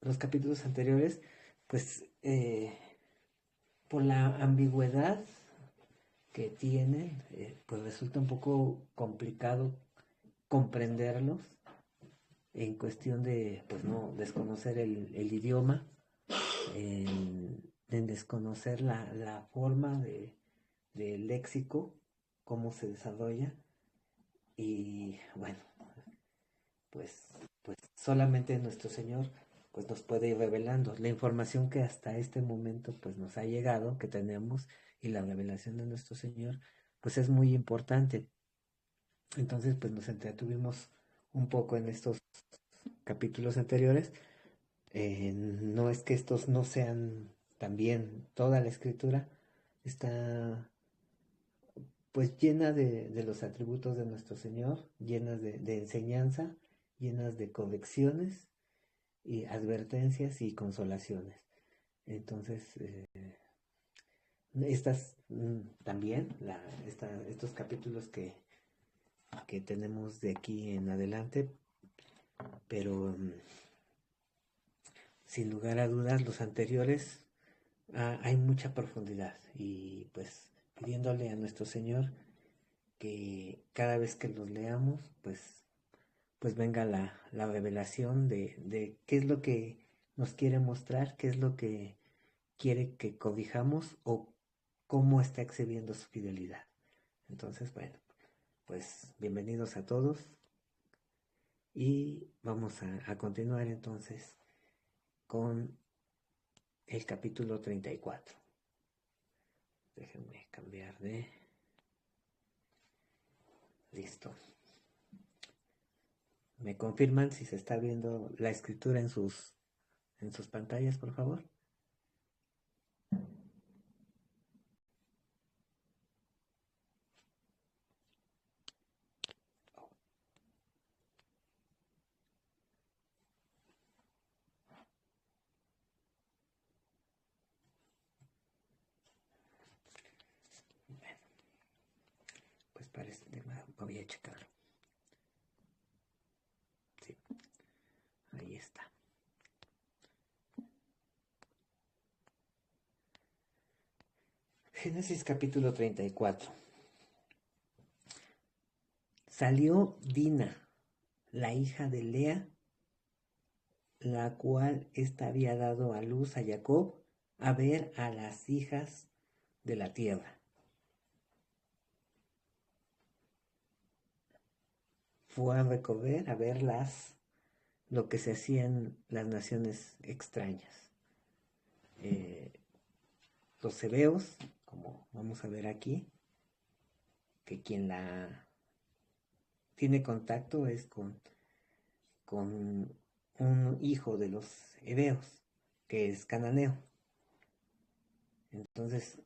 los capítulos anteriores, pues por la ambigüedad que tienen, pues resulta un poco complicado comprenderlos en cuestión de, pues no, desconocer el idioma, en desconocer la forma del léxico, cómo se desarrolla, y bueno, pues solamente nuestro Señor pues nos puede ir revelando la información que hasta este momento pues nos ha llegado, que tenemos, y la revelación de nuestro Señor pues es muy importante. Entonces pues nos entretuvimos un poco en estos capítulos anteriores. No es que estos no sean también toda la escritura, está pues llena de los atributos de nuestro Señor, llenas de enseñanza, llenas de correcciones y advertencias y consolaciones. Entonces, estas también, estos capítulos que tenemos de aquí en adelante, pero sin lugar a dudas los anteriores hay mucha profundidad, y pues pidiéndole a nuestro Señor que cada vez que los leamos, pues venga la revelación de qué es lo que nos quiere mostrar, qué es lo que quiere que cobijamos, o cómo está exhibiendo su fidelidad. Entonces, bueno, pues bienvenidos a todos, y vamos a continuar entonces con el capítulo 34. Déjenme cambiar de... Listo. ¿Me confirman si se está viendo la escritura en sus pantallas, por favor? Bueno, pues parece, voy a checar. Sí, ahí está. Génesis capítulo 34. Salió Dina, la hija de Lea, la cual ésta había dado a luz a Jacob, a ver a las hijas de la tierra. Fue a recorrer, a ver lo que se hacía en las naciones extrañas. Los hebeos, como vamos a ver aquí, que quien la tiene contacto es con un hijo de los hebeos, que es cananeo. Entonces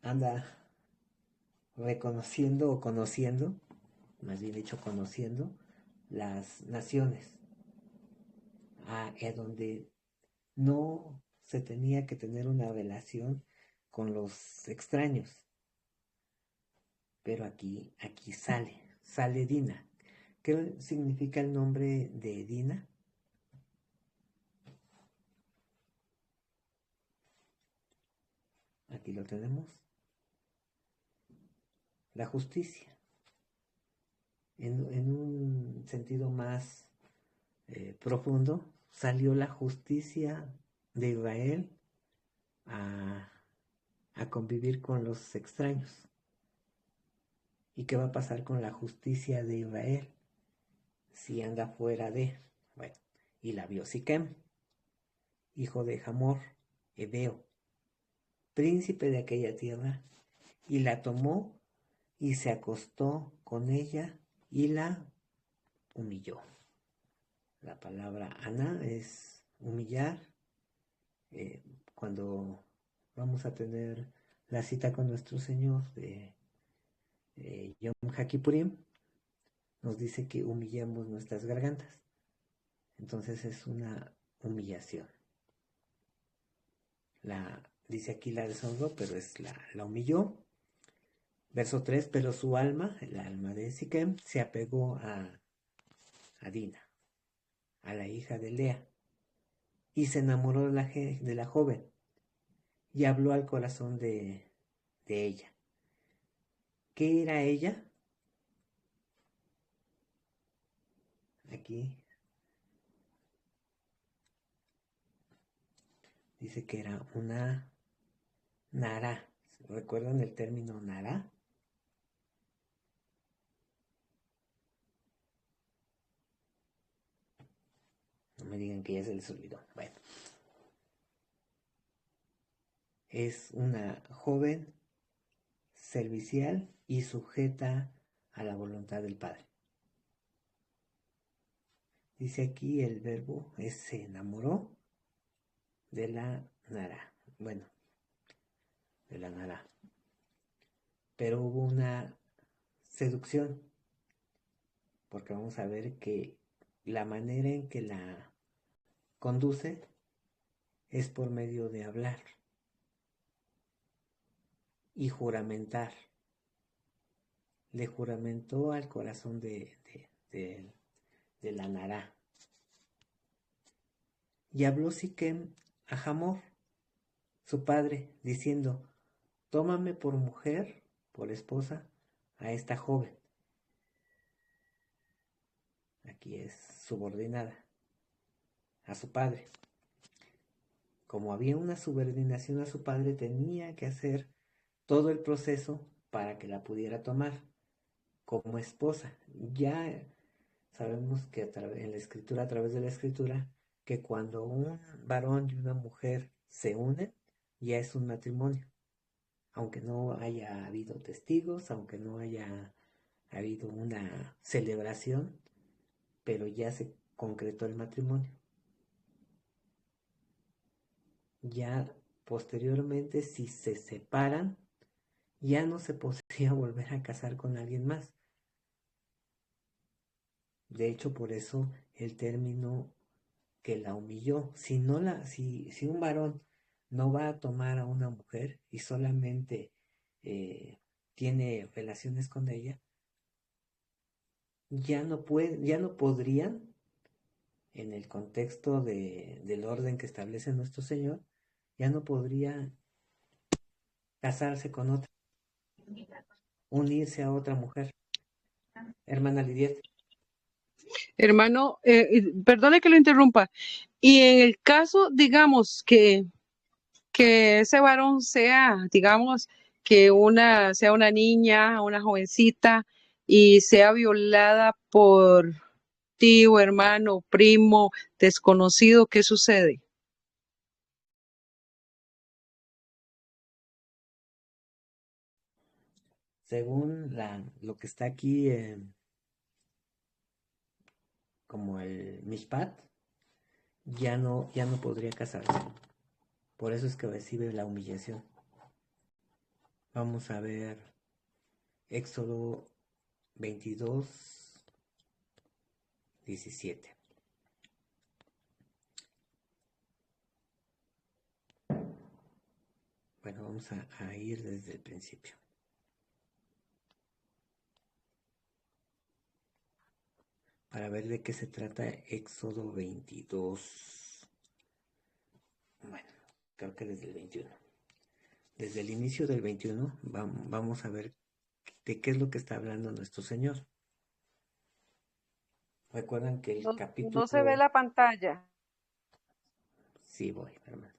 anda reconociendo o conociendo, más bien dicho conociendo, las naciones, donde no se tenía que tener una relación con los extraños. Pero aquí sale Dina. ¿Qué significa el nombre de Dina? Aquí lo tenemos. La justicia. En un sentido más profundo, salió la justicia de Israel a, a convivir con los extraños. ¿Y qué va a pasar con la justicia de Israel si anda fuera de? Bueno, y la vio Siquem, hijo de Hamor, Hebeo, príncipe de aquella tierra, y la tomó y se acostó con ella y la humilló. La palabra Ana es humillar. Cuando vamos a tener la cita con nuestro Señor de Yom HaKippurim, nos dice que humillemos nuestras gargantas. Entonces es una humillación. Dice aquí la deshonró, pero la humilló. Verso 3, pero su alma, el alma de Siquem, se apegó a Dina, a la hija de Lea. y se enamoró de la joven y habló al corazón de ella. ¿Qué era ella? Aquí dice que era una Nara. ¿Recuerdan el término Nara? No me digan que ya se les olvidó. Bueno, es una joven servicial y sujeta a la voluntad del Padre. Dice aquí el verbo es se enamoró de la Nara. Bueno, de la Nara. Pero hubo una seducción, porque vamos a ver que la manera en que la conduce es por medio de hablar y juramentar. Le juramentó al corazón de la Nara. Y habló Siquem a Hamor, su padre, diciendo: tómame por mujer, por esposa, a esta joven. Aquí es subordinada a su padre. Como había una subordinación a su padre, tenía que hacer todo el proceso para que la pudiera tomar como esposa. Ya sabemos que en la escritura, a través de la escritura, que cuando un varón y una mujer se unen, ya es un matrimonio. Aunque no haya habido testigos, aunque no haya habido una celebración, pero ya se concretó el matrimonio. Ya posteriormente, si se separan, ya no se podría volver a casar con alguien más. De hecho, por eso el término que la humilló. Si un varón no va a tomar a una mujer y solamente tiene relaciones con ella, ya no podrían, en el contexto del orden que establece nuestro Señor, ya no podría casarse con otra, unirse a otra mujer. Hermana Lidiet. Hermano, perdone que lo interrumpa. Y en el caso, digamos, que ese varón sea, digamos, sea una niña, una jovencita, y sea violada por tío, hermano, primo, desconocido, ¿qué sucede? Según lo que está aquí como el Mishpat, ya no podría casarse. Por eso es que recibe la humillación. Vamos a ver Éxodo 22, 17. Bueno, vamos a ir desde el principio, para ver de qué se trata Éxodo 22. Bueno, creo que desde el 21. Desde el inicio del 21 vamos a ver de qué es lo que está hablando nuestro Señor. Recuerdan que el No se ve capítulo... la pantalla. Sí, voy, hermano.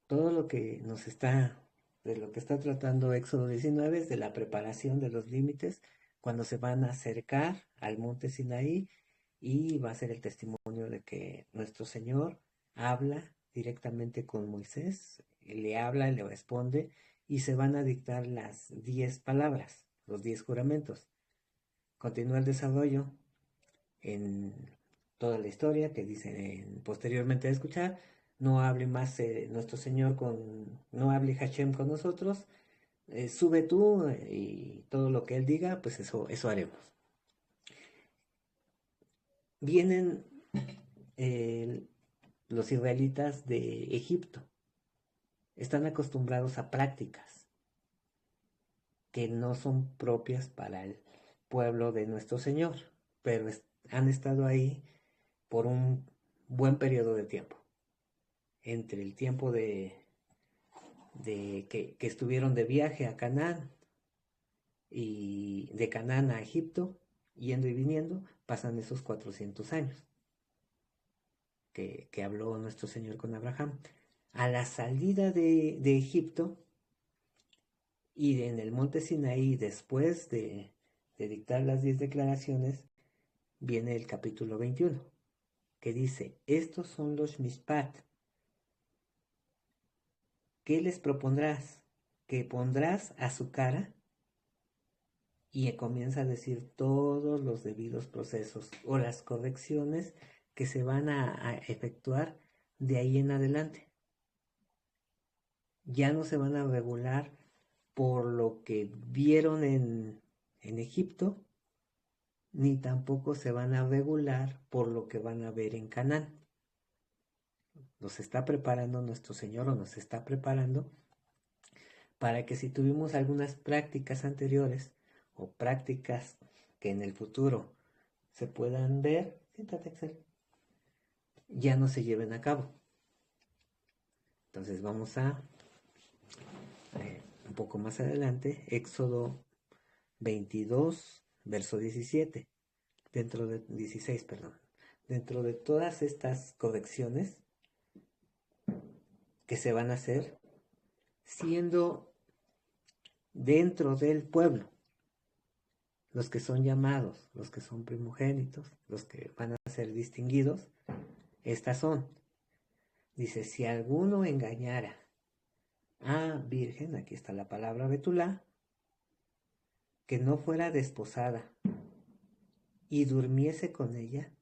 Todo lo que de lo que está tratando Éxodo 19 es de la preparación de los límites cuando se van a acercar al monte Sinaí, y va a ser el testimonio de que nuestro Señor habla directamente con Moisés, le habla, le responde, y se van a dictar las 10 palabras, los 10 juramentos. Continúa el desarrollo en toda la historia que dicen posteriormente a escuchar: no hable más nuestro Señor no hable Hashem con nosotros, sube tú, y todo lo que Él diga, pues eso haremos. Vienen los israelitas de Egipto, están acostumbrados a prácticas, que no son propias para el pueblo de nuestro Señor, pero han estado ahí por un buen periodo de tiempo, entre el tiempo que estuvieron de viaje a Canaán y de Canaán a Egipto, yendo y viniendo, pasan esos 400 años que habló nuestro Señor con Abraham. A la salida de Egipto y en el monte Sinaí, después de dictar las 10 declaraciones, viene el capítulo 21, que dice, estos son los mishpat. ¿Qué les propondrás? Que pondrás a su cara, y comienza a decir todos los debidos procesos o las correcciones que se van a efectuar de ahí en adelante. Ya no se van a regular por lo que vieron en Egipto, ni tampoco se van a regular por lo que van a ver en Canaán. Nos está preparando nuestro Señor, o nos está preparando para que si tuvimos algunas prácticas anteriores o prácticas que en el futuro se puedan ver, siéntate, Axel, ya no se lleven a cabo. Entonces vamos a un poco más adelante, Éxodo 22, verso 17, dentro de 16, perdón. Dentro de todas estas correcciones que se van a hacer, siendo dentro del pueblo, los que son llamados, los que son primogénitos, los que van a ser distinguidos, estas son. Dice, si alguno engañara a virgen, aquí está la palabra betulá, que no fuera desposada y durmiese con ella,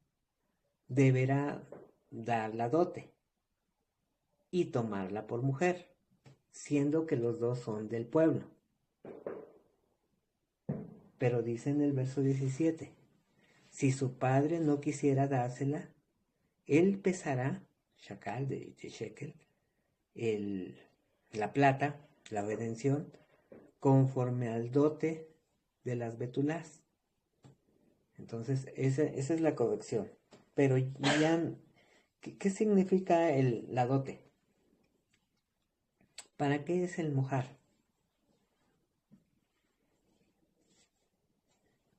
deberá dar la dote y tomarla por mujer, siendo que los dos son del pueblo. Pero dice en el verso 17, si su padre no quisiera dársela, él pesará, shakal de shekel, la plata, la redención, conforme al dote de las betulás. Entonces, esa es la corrección. Pero ya, ¿qué significa la dote? ¿Para qué es el mojar?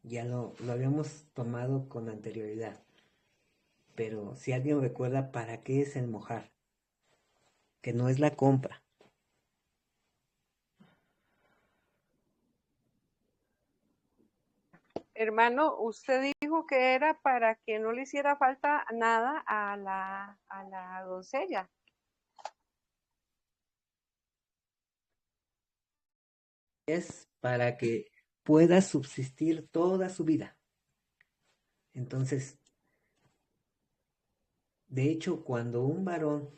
Ya lo habíamos tomado con anterioridad. Pero si alguien recuerda para qué es el mojar, que no es la compra. Hermano, usted dijo que era para que no le hiciera falta nada a la doncella. Es para que pueda subsistir toda su vida. Entonces, de hecho, cuando un varón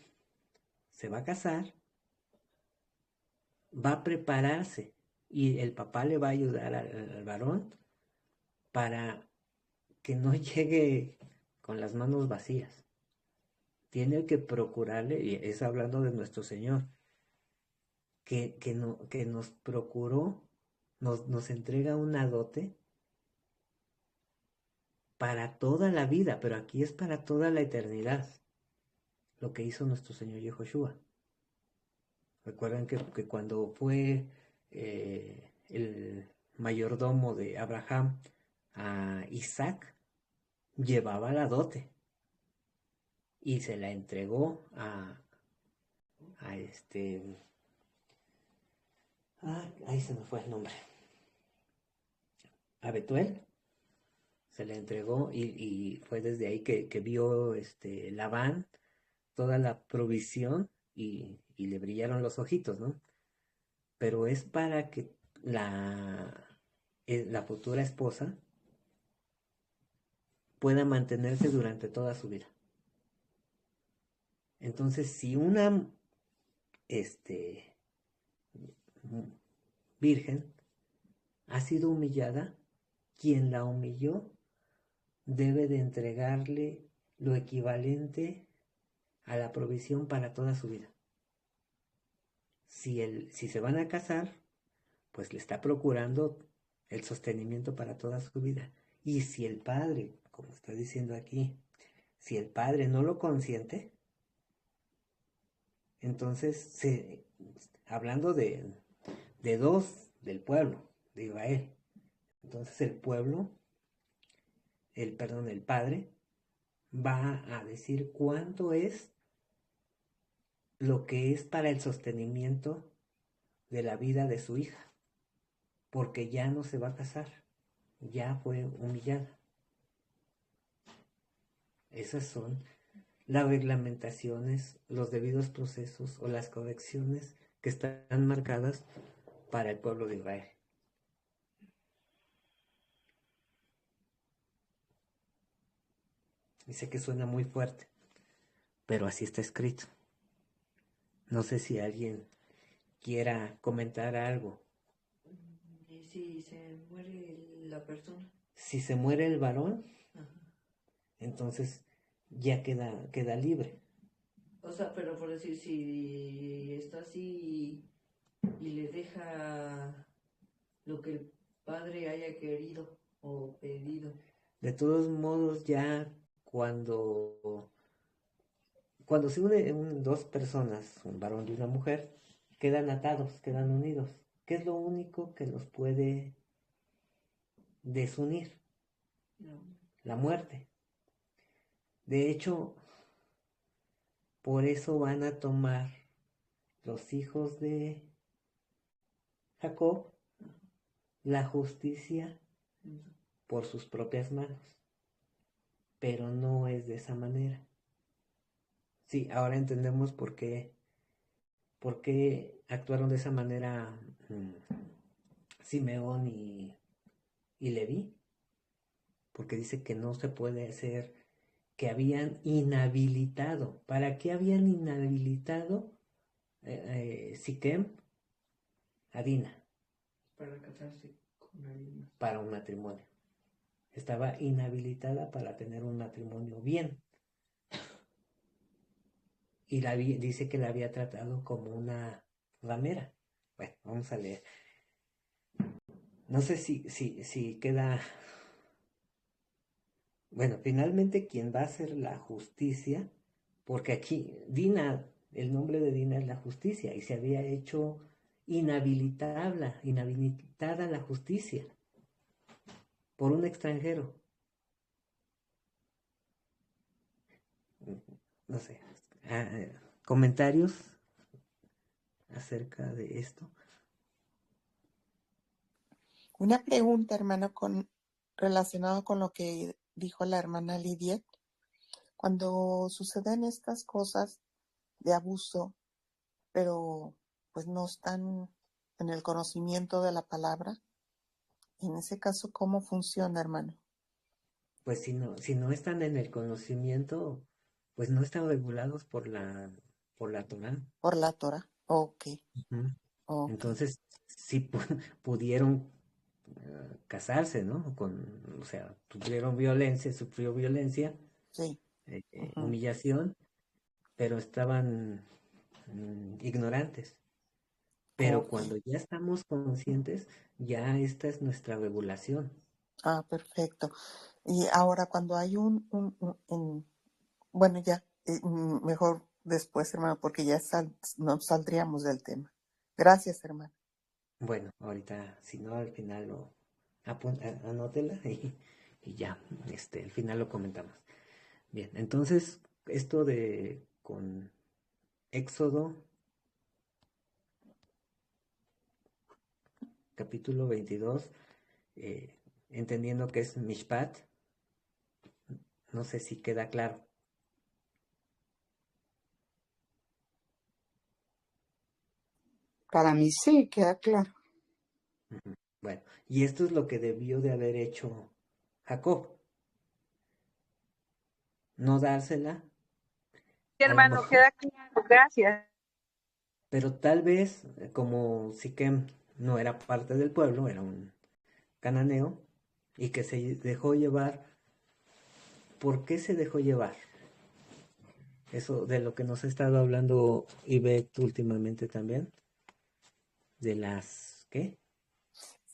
se va a casar, va a prepararse y el papá le va a ayudar al varón para que no llegue con las manos vacías. Tiene que procurarle, y es hablando de nuestro Señor, que nos procuró, nos entrega una dote para toda la vida, pero aquí es para toda la eternidad, lo que hizo nuestro Señor Yehoshua. Recuerdan que cuando fue el mayordomo de Abraham a Isaac, llevaba la dote y se la entregó a ahí se me fue el nombre, a Betuel, se la entregó y fue desde ahí que vio Labán toda la provisión y le brillaron los ojitos, ¿no? Pero es para que la futura esposa pueda mantenerse durante toda su vida. Entonces, si una virgen ha sido humillada, quien la humilló debe de entregarle lo equivalente a la provisión para toda su vida. Si se van a casar, pues le está procurando el sostenimiento para toda su vida. Y si el padre, como está diciendo aquí, si el padre no lo consiente, entonces, hablando de dos del pueblo de Israel, entonces el pueblo, el padre, va a decir cuánto es lo que es para el sostenimiento de la vida de su hija, porque ya no se va a casar, ya fue humillada. Esas son las reglamentaciones, los debidos procesos o las correcciones que están marcadas para el pueblo de Israel. Y sé que suena muy fuerte, pero así está escrito. No sé si alguien quiera comentar algo. ¿Y si se muere la persona? Si se muere el varón, Ajá. entonces ya queda libre. O sea, pero por decir, si está así y le deja lo que el padre haya querido o pedido. De todos modos, ya cuando se unen dos personas, un varón y una mujer, quedan atados, quedan unidos. ¿Qué es lo único que los puede desunir? No. La muerte. De hecho, por eso van a tomar los hijos de Jacob la justicia por sus propias manos. Pero no es de esa manera. Sí, ahora entendemos por qué actuaron de esa manera Simeón y Leví, porque dice que no se puede hacer, que habían inhabilitado. ¿Para qué habían inhabilitado Siquem a Dina? Para casarse con alguien más. Para un matrimonio. Estaba inhabilitada para tener un matrimonio bien. Y dice que la había tratado como una ramera. Bueno, vamos a leer. No sé si queda. Bueno, finalmente quien va a hacer la justicia, porque aquí Dina, el nombre de Dina es la justicia, y se había hecho inhabilitada la justicia por un extranjero. No sé. ¿Comentarios acerca de esto? Una pregunta, hermano, relacionado con lo que dijo la hermana Lidia. Cuando suceden estas cosas de abuso, pero pues no están en el conocimiento de la palabra, en ese caso, ¿cómo funciona, hermano? Pues si no están en el conocimiento, pues no están regulados por la Torá. Por la Torah. Ok, Uh-huh. ok. Entonces, sí pudieron casarse, ¿no? O sea, sufrió violencia, Sí. humillación, pero estaban ignorantes. Pero Ok. cuando ya estamos conscientes, ya esta es nuestra revelación. Ah, perfecto. Y ahora cuando hay bueno, ya, mejor después, hermano, porque ya nos saldríamos del tema. Gracias, hermano. Bueno, ahorita, si no, al final anótela y ya, al final lo comentamos. Bien, entonces, esto con Éxodo, capítulo 22, entendiendo que es Mishpat, no sé si queda claro. Para mí sí, queda claro. Bueno, y esto es lo que debió de haber hecho Jacob. No dársela, Sí, a lo hermano, mejor, queda claro. Gracias. pero tal vez, como Siquem no era parte del pueblo, era un cananeo, y que se dejó llevar. ¿Por qué se dejó llevar? Eso de lo que nos ha estado hablando Ivette últimamente también. De las, ¿qué?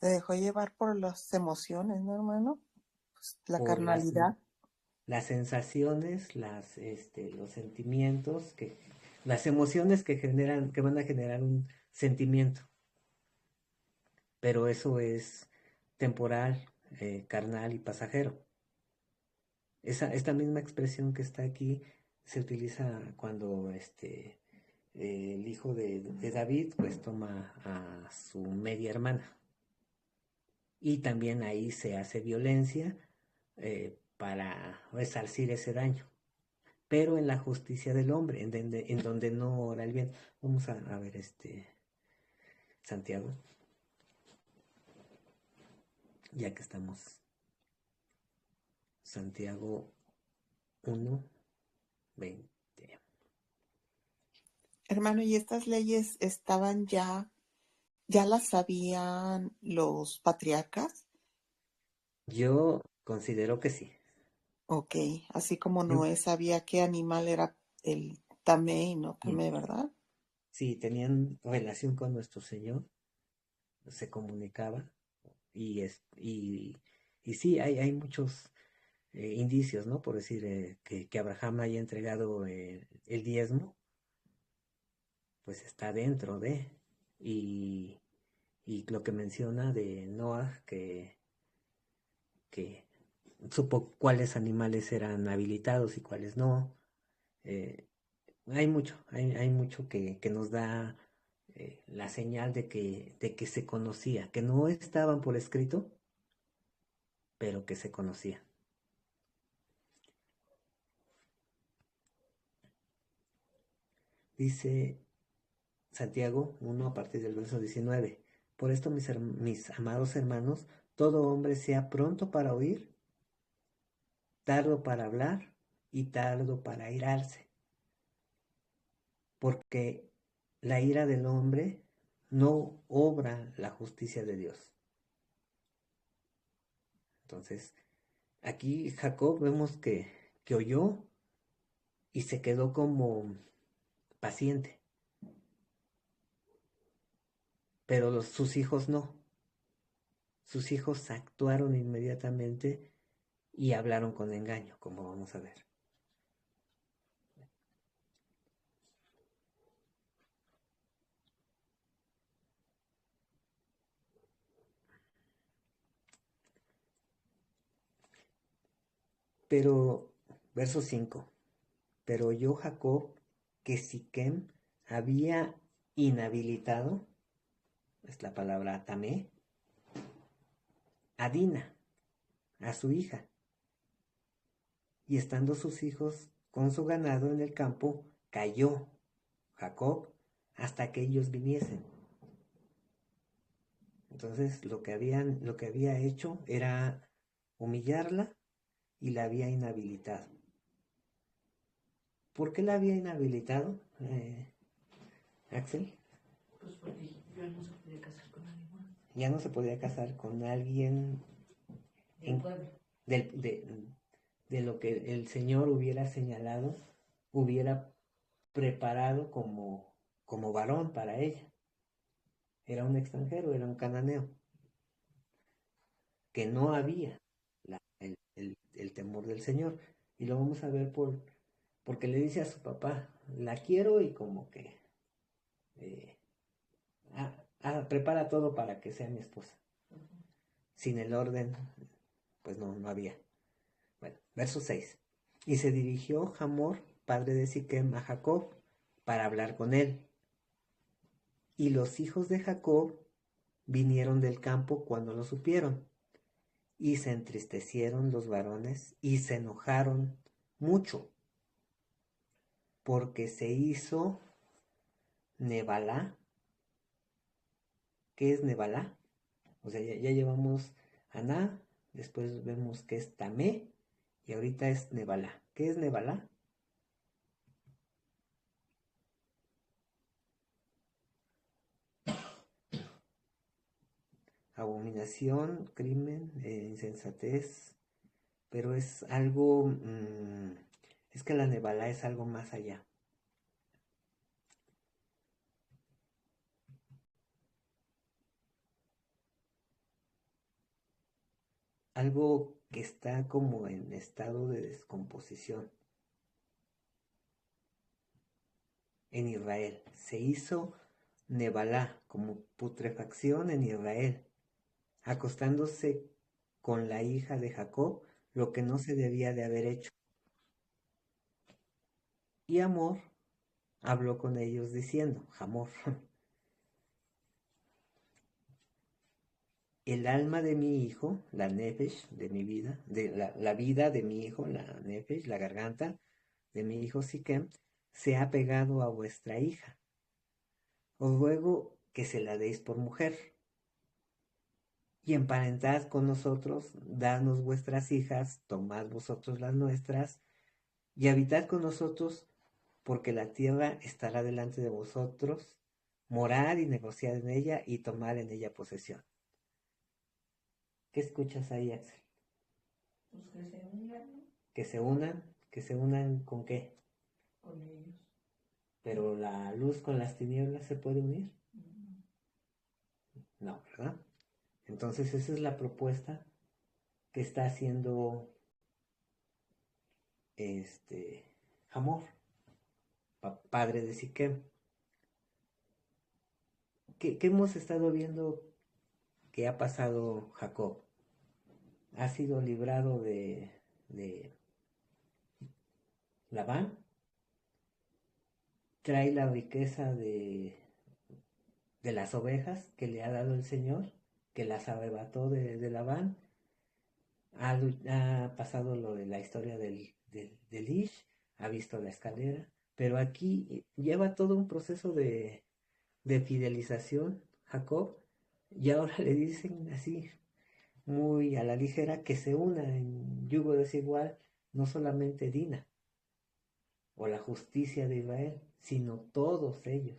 Se dejó llevar por las emociones, ¿no, hermano? Pues, la por carnalidad. las sensaciones, los sentimientos, las emociones que generan, que van a generar un sentimiento. Pero eso es temporal, carnal y pasajero. Esta misma expresión que está aquí se utiliza cuando el hijo de David pues toma a su media hermana. Y también ahí se hace violencia para resarcir ese daño. Pero en la justicia del hombre, en donde no ora el bien. Vamos a ver Santiago, ya que estamos. Santiago 1:20. Hermano, ¿y estas leyes estaban ya las sabían los patriarcas? Yo considero que sí. Ok, así como Yo, Noé sabía qué animal era el tamé y no mm, tamé, ¿verdad? sí, tenían relación con nuestro Señor, se comunicaba y sí, hay muchos indicios, ¿no? Por decir que Abraham haya entregado el diezmo, pues está dentro de, y, y lo que menciona de Noah, que supo cuáles animales eran habilitados y cuáles no. Eh, hay mucho que nos da la señal de que se conocía, que no estaban por escrito, pero que se conocía. Dice Santiago 1 a partir del verso 19. Por esto, mis amados hermanos, todo hombre sea pronto para oír, tardo para hablar y tardo para airarse, porque la ira del hombre no obra la justicia de Dios. Entonces, aquí Jacob vemos que oyó y se quedó como paciente, pero sus hijos no. Sus hijos actuaron inmediatamente y hablaron con engaño, como vamos a ver. Pero, verso 5. Pero oyó Jacob que Siquem había inhabilitado, es la palabra tamé, a Dina, a su hija, y estando sus hijos con su ganado en el campo, cayó Jacob hasta que ellos viniesen. Entonces lo que había hecho era humillarla y la había inhabilitado. ¿Por qué la había inhabilitado, Axel? Pues porque yo no se podía casar con nadie más Ya no se podía casar con alguien del pueblo. del- de lo que el Señor hubiera señalado, hubiera preparado como varón para ella. Era un extranjero, era un cananeo, que no había el temor del Señor. Y lo vamos a ver porque le dice a su papá, la quiero y como que eh, prepara todo para que sea mi esposa. Sin el orden, pues no había. Bueno, verso 6. Y se dirigió Hamor, padre de Siquem, a Jacob, para hablar con él. Y los hijos de Jacob vinieron del campo cuando lo supieron. Y se entristecieron los varones y se enojaron mucho, porque se hizo Nebalá. ¿Qué es Nebalá? O sea, ya llevamos Aná, después vemos que es Tamé, y ahorita es Nebalá. ¿Qué es Nebalá? Abominación, crimen, insensatez, pero es algo, es que la Nebalá es algo más allá. algo que está como en estado de descomposición en Israel. Se hizo Nebalá, como putrefacción en Israel, acostándose con la hija de Jacob, lo que no se debía de haber hecho. Y Amor habló con ellos diciendo, Hamor, el alma de mi hijo, la nefesh de mi vida, la vida de mi hijo, la nefesh, la garganta de mi hijo Siquem, se ha pegado a vuestra hija. Os ruego que se la deis por mujer. Y emparentad con nosotros, dadnos vuestras hijas, tomad vosotros las nuestras, y habitad con nosotros, porque la tierra estará delante de vosotros, morad y negociad en ella, y tomad en ella posesión. ¿Qué escuchas ahí, Axel? Pues que se unan, ¿no? Que se unan ¿con qué? Con ellos. Pero la luz con las tinieblas se puede unir. No. No, ¿verdad? Entonces esa es la propuesta que está haciendo Hamor, padre de Siquem. ¿Qué hemos estado viendo que ha pasado Jacob? Ha sido librado de Labán, trae la riqueza de las ovejas que le ha dado el Señor, que las arrebató de Labán, ha pasado lo de la historia del Ish, ha visto la escalera, pero aquí lleva todo un proceso de fidelización, Jacob, y ahora le dicen así, muy a la ligera, que se una en yugo desigual, no solamente Dina o la justicia de Israel, sino todos ellos,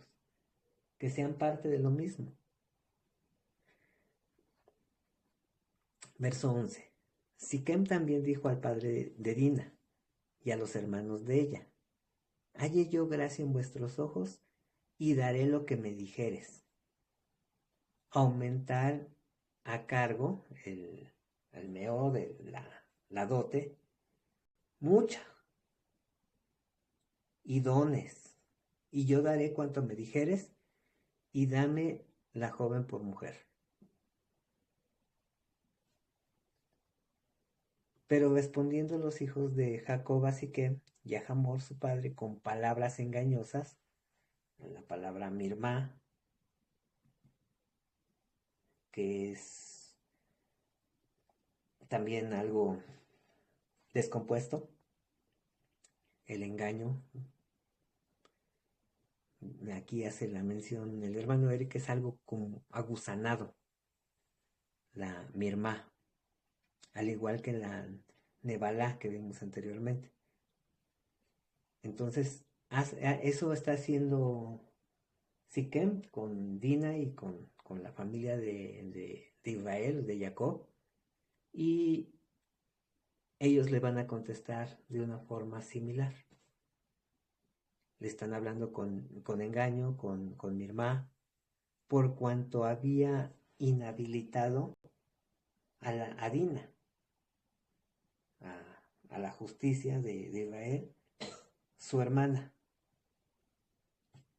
que sean parte de lo mismo. Verso 11. Siquem también dijo al padre de Dina y a los hermanos de ella, halle yo gracia en vuestros ojos y daré lo que me dijeres. Aumentar a cargo el meo de la dote, mucha, y dones, y yo daré cuanto me dijeres, y dame la joven por mujer. Pero respondiendo los hijos de Jacob a Siquem y a Hamor su padre con palabras engañosas, la palabra mirmá, que es también algo descompuesto, el engaño. Aquí hace la mención el hermano Eric, es algo como agusanado, la mirmá, al igual que la nebalá que vimos anteriormente. Entonces, eso está haciendo Siquem con Dina y con la familia de Israel, de Jacob, y ellos le van a contestar de una forma similar. Le están hablando con engaño, con mirmá, por cuanto había inhabilitado a Dina, a la justicia de Israel, su hermana.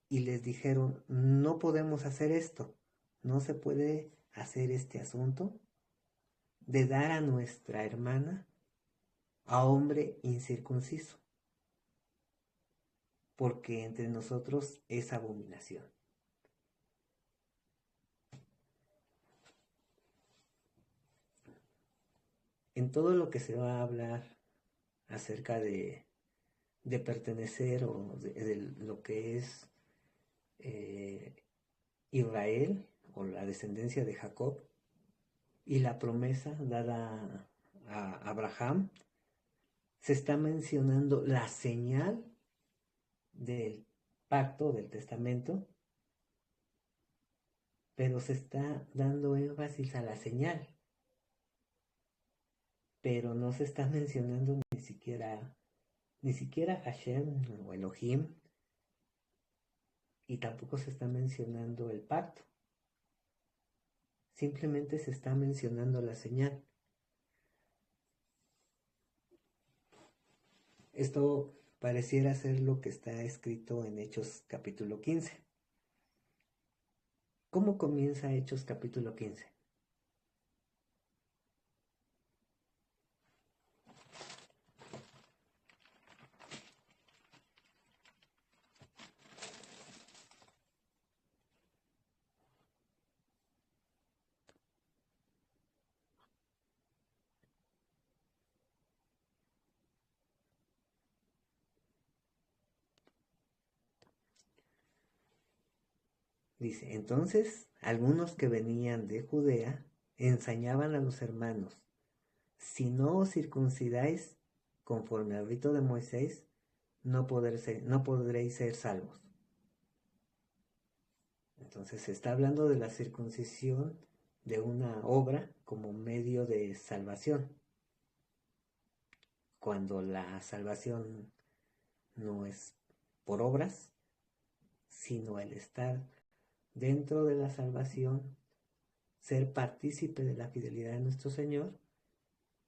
Y les dijeron, no podemos hacer esto, no se puede hacer este asunto de dar a nuestra hermana a hombre incircunciso, porque entre nosotros es abominación. En todo lo que se va a hablar acerca de pertenecer o de lo que es Israel o la descendencia de Jacob y la promesa dada a Abraham, se está mencionando la señal del pacto, del testamento, pero se está dando énfasis a la señal, pero no se está mencionando ni siquiera Hashem o Elohim, y tampoco se está mencionando el pacto. Simplemente se está mencionando la señal. Esto pareciera ser lo que está escrito en Hechos capítulo 15. ¿Cómo comienza Hechos capítulo 15? Dice, entonces algunos que venían de Judea enseñaban a los hermanos, si no os circuncidáis conforme al rito de Moisés, no podréis ser salvos. Entonces se está hablando de la circuncisión de una obra como medio de salvación, cuando la salvación no es por obras, sino el estar dentro de la salvación, ser partícipe de la fidelidad de nuestro Señor,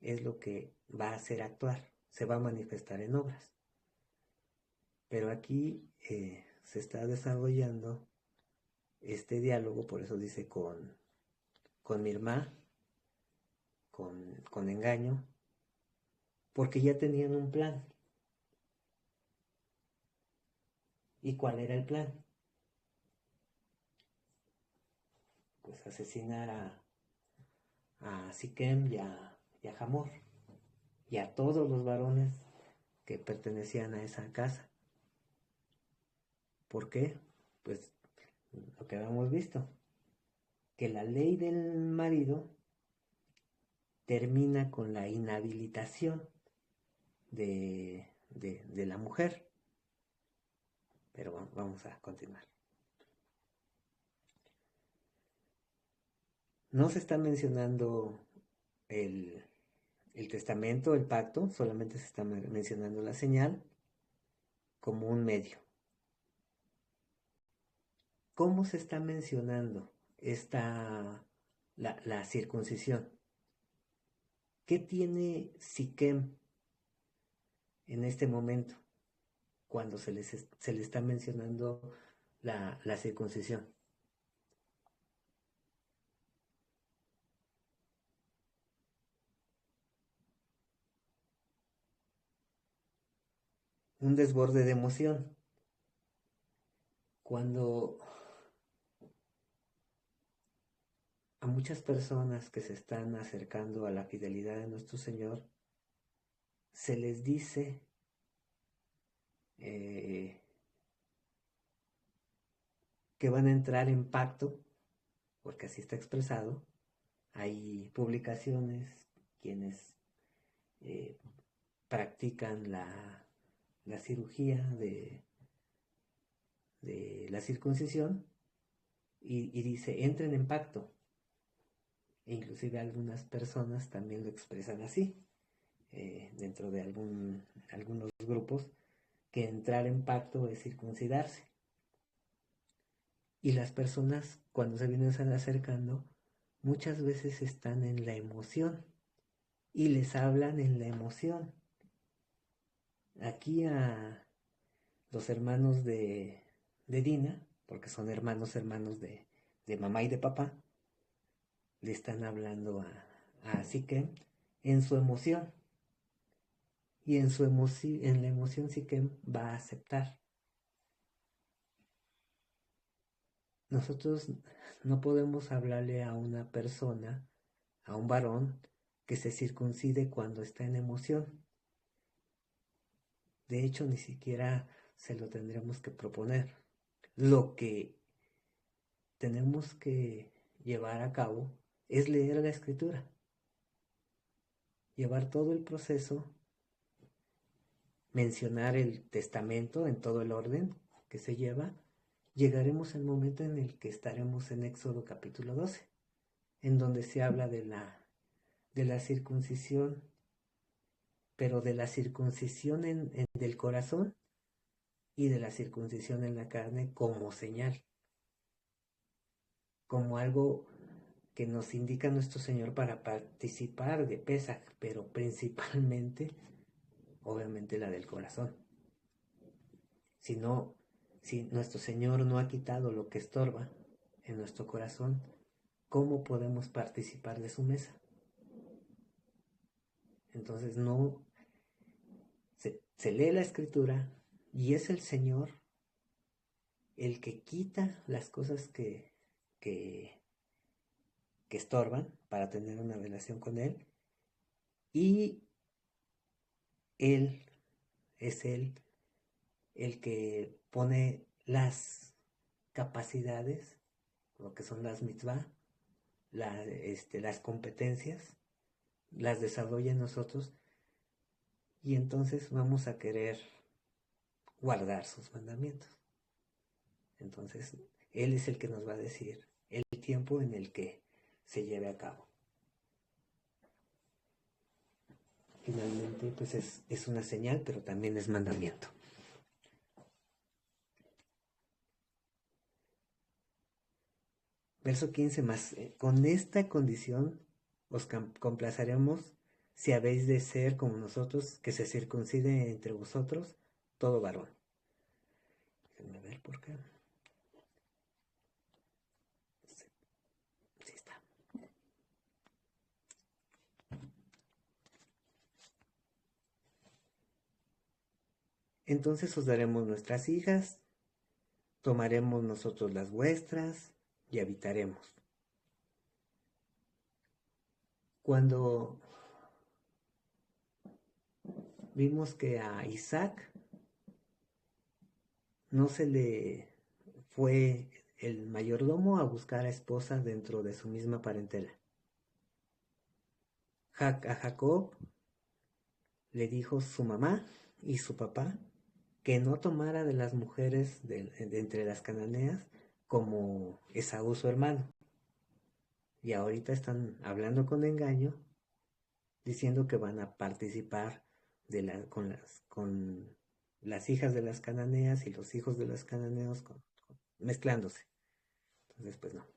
es lo que va a hacer actuar, se va a manifestar en obras. Pero aquí se está desarrollando este diálogo, por eso dice con Mirmá, con engaño, porque ya tenían un plan. ¿Y cuál era el plan? Pues asesinar a Siquem y a Hamor y a todos los varones que pertenecían a esa casa. ¿Por qué? Pues lo que habíamos visto, que la ley del marido termina con la inhabilitación de la mujer. Pero vamos a continuar. No se está mencionando el testamento, el pacto, solamente se está mencionando la señal como un medio. ¿Cómo se está mencionando la circuncisión? ¿Qué tiene Siquem en este momento cuando se le está mencionando la circuncisión? Un desborde de emoción. Cuando a muchas personas que se están acercando a la fidelidad de nuestro Señor, se les dice que van a entrar en pacto, porque así está expresado. Hay publicaciones quienes practican la cirugía de la circuncisión y dice, entren en pacto. E inclusive algunas personas también lo expresan así, dentro de algunos grupos, que entrar en pacto es circuncidarse. Y las personas, cuando se vienen acercando, muchas veces están en la emoción y les hablan en la emoción. Aquí a los hermanos de Dina, porque son hermanos de mamá y de papá, le están hablando a Siquem en su emoción. Y en la emoción Siquem va a aceptar. Nosotros no podemos hablarle a una persona, a un varón, que se circuncide cuando está en emoción. De hecho, ni siquiera se lo tendremos que proponer. Lo que tenemos que llevar a cabo es leer la escritura, llevar todo el proceso, mencionar el testamento en todo el orden que se lleva. Llegaremos al momento en el que estaremos en Éxodo capítulo 12, en donde se habla de la circuncisión, pero de la circuncisión del corazón y de la circuncisión en la carne como señal, como algo que nos indica nuestro Señor para participar de Pesaj, pero principalmente obviamente la del corazón. Si nuestro Señor no ha quitado lo que estorba en nuestro corazón, ¿cómo podemos participar de su mesa? Entonces se lee la Escritura y es el Señor el que quita las cosas que estorban para tener una relación con Él, y Él es el que pone las capacidades, lo que son las mitzvah, las competencias, las desarrolla en nosotros, y entonces vamos a querer guardar sus mandamientos. Entonces, Él es el que nos va a decir el tiempo en el que se lleve a cabo. Finalmente, pues es una señal, pero también es mandamiento. Verso 15 más. Con esta condición os complaceremos si habéis de ser como nosotros, que se circuncide entre vosotros todo varón. Déjenme ver por qué. Sí está. Entonces os daremos nuestras hijas, tomaremos nosotros las vuestras y habitaremos. Cuando vimos que a Isaac no se le fue el mayordomo a buscar a esposa dentro de su misma parentela. A Jacob le dijo su mamá y su papá que no tomara de las mujeres de entre las cananeas como Esaú su hermano. Y ahorita están hablando con engaño, diciendo que van a participar con las hijas de las cananeas y los hijos de los cananeos mezclándose. Entonces, pues no.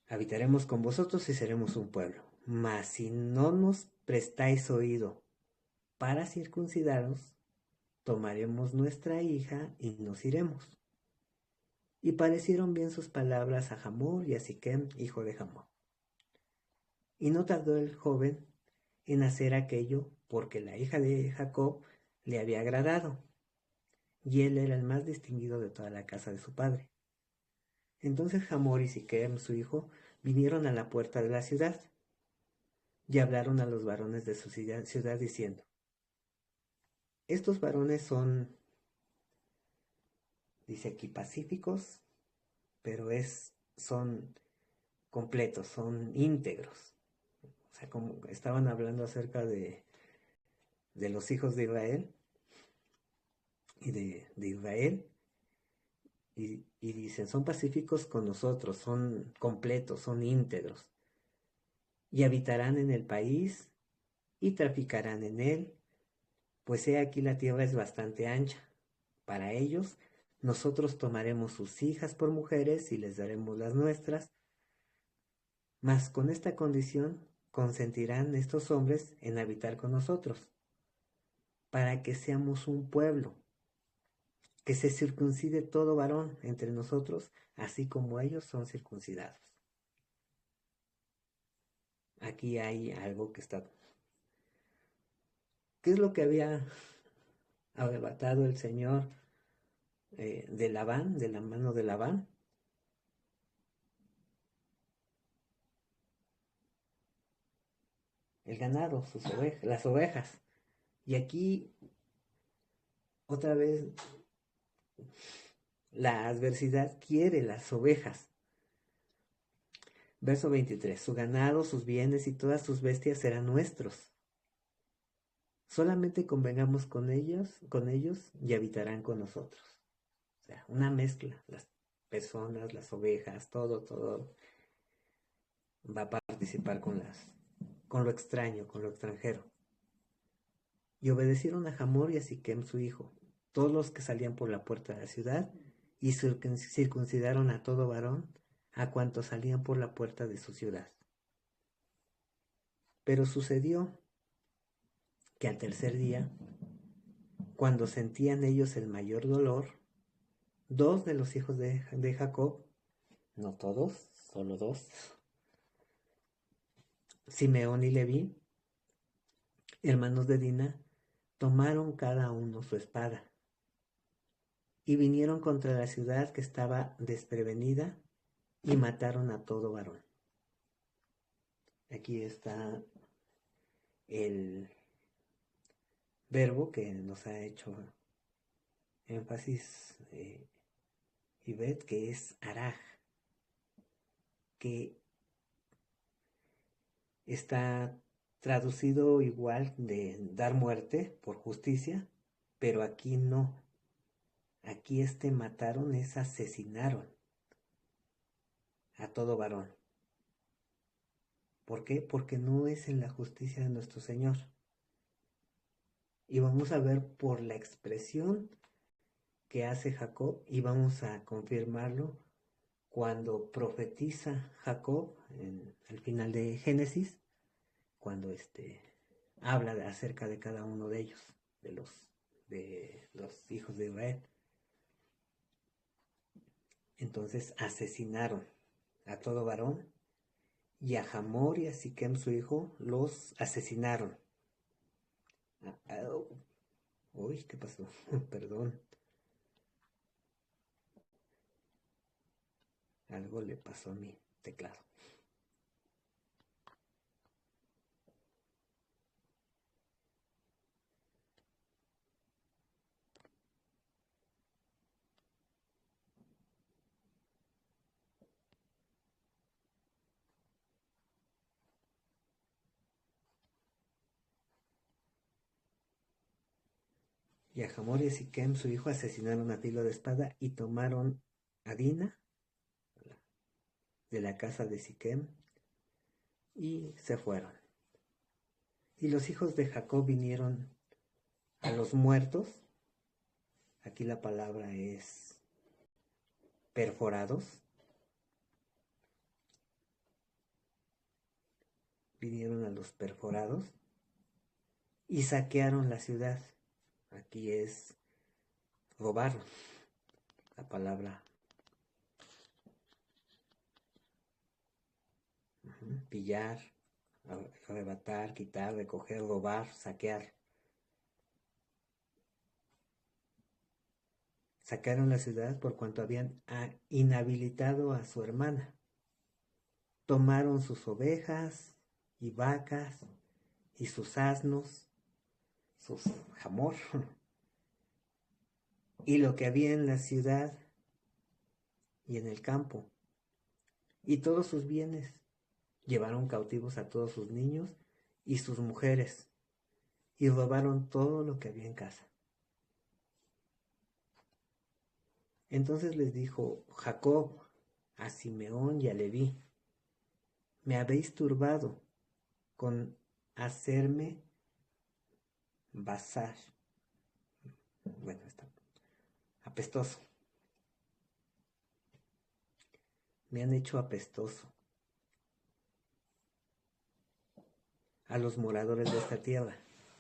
Habitaremos con vosotros y seremos un pueblo. Mas si no nos prestáis oído para circuncidaros, tomaremos nuestra hija y nos iremos. Y parecieron bien sus palabras a Hamor y a Siquem, hijo de Hamor. Y no tardó el joven en hacer aquello, porque la hija de Jacob le había agradado, y él era el más distinguido de toda la casa de su padre. Entonces Hamor y Siquem, su hijo, vinieron a la puerta de la ciudad, y hablaron a los varones de su ciudad diciendo: estos varones son, dice aquí, pacíficos, pero son completos, son íntegros. O sea, como estaban hablando acerca de los hijos de Israel y de Israel, y dicen, son pacíficos con nosotros, son completos, son íntegros, y habitarán en el país y traficarán en él, pues he aquí la tierra es bastante ancha. Para ellos, nosotros tomaremos sus hijas por mujeres y les daremos las nuestras, mas con esta condición consentirán estos hombres en habitar con nosotros, para que seamos un pueblo, que se circuncide todo varón entre nosotros, así como ellos son circuncidados. Aquí hay algo que está... ¿Qué es lo que había arrebatado el Señor de Labán, de la mano de Labán? El ganado, las ovejas. Y aquí, otra vez, la adversidad quiere las ovejas. Verso 23. Su ganado, sus bienes y todas sus bestias serán nuestros. Solamente convengamos con ellos y habitarán con nosotros. O sea, una mezcla. Las personas, las ovejas, todo va a participar con lo extraño, con lo extranjero. Y obedecieron a Hamor y a Siquem su hijo, todos los que salían por la puerta de la ciudad, y circuncidaron a todo varón, a cuantos salían por la puerta de su ciudad. Pero sucedió que al tercer día, cuando sentían ellos el mayor dolor, dos de los hijos de Jacob, no todos, solo dos, Simeón y Leví, hermanos de Dina, tomaron cada uno su espada y vinieron contra la ciudad que estaba desprevenida y mataron a todo varón. Aquí está el verbo que nos ha hecho énfasis Ivette, que es araj, que está traducido igual de dar muerte por justicia, pero aquí no. Aquí mataron es asesinaron a todo varón. ¿Por qué? Porque no es en la justicia de nuestro Señor. Y vamos a ver por la expresión que hace Jacob, y vamos a confirmarlo cuando profetiza Jacob al final de Génesis, cuando habla acerca de cada uno de ellos, de los hijos de Israel. Entonces asesinaron a todo varón, y a Hamor y a Siquem su hijo los asesinaron. Uy, ¿qué pasó? Perdón. Algo le pasó a mi teclado. Y a Hamor y a Siquem su hijo asesinaron a filo de espada y tomaron a Dina de la casa de Siquem y se fueron. Y los hijos de Jacob vinieron a los muertos. Aquí la palabra es perforados. Vinieron a los perforados y saquearon la ciudad. Aquí es robar, la palabra. Pillar, arrebatar, quitar, recoger, robar, saquear. Sacaron la ciudad por cuanto habían inhabilitado a su hermana. Tomaron sus ovejas y vacas y sus asnos, sus jamor, y lo que había en la ciudad y en el campo, y todos sus bienes. Llevaron cautivos a todos sus niños y sus mujeres, y robaron todo lo que había en casa. Entonces les dijo Jacob a Simeón y a Leví: me habéis turbado con hacerme basar. Bueno, está apestoso. Me han hecho apestoso a los moradores de esta tierra,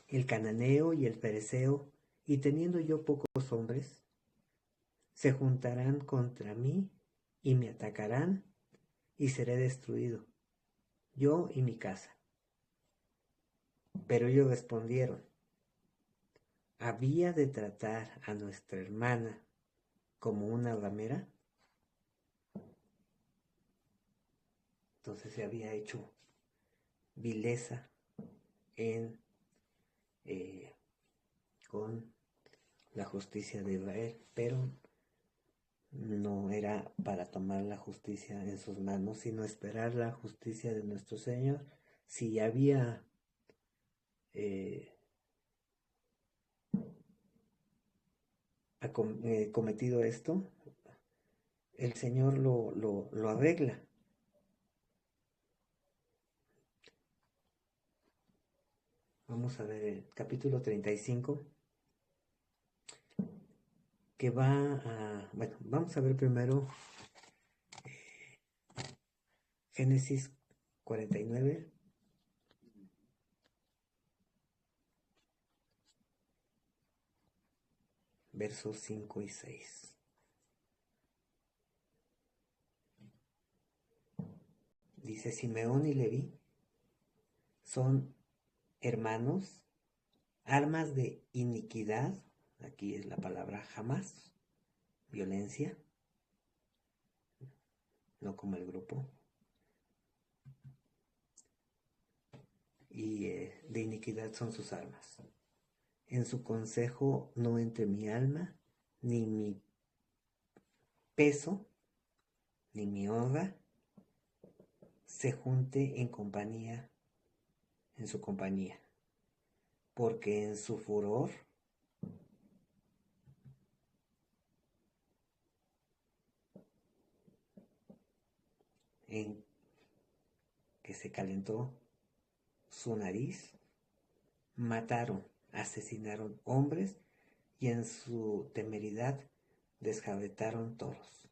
el cananeo y el fereceo, y teniendo yo pocos hombres, se juntarán contra mí y me atacarán, y seré destruido, yo y mi casa. Pero ellos respondieron: ¿había de tratar a nuestra hermana como una ramera? Entonces se había hecho vileza con la justicia de Israel, pero no era para tomar la justicia en sus manos, sino esperar la justicia de nuestro Señor. Si había cometido esto, el Señor lo arregla. Vamos a ver el capítulo 35, que va a... Bueno, vamos a ver primero Génesis 49, versos 5 y 6. Dice, Simeón y Leví son hermanos, armas de iniquidad, aquí es la palabra jamás, violencia, no como el grupo, y de iniquidad son sus armas. En su consejo no entre mi alma, ni mi peso, ni mi honra, se junte en compañía, en su compañía, porque en su furor en que se calentó su nariz, mataron, asesinaron hombres y en su temeridad desjavetaron toros.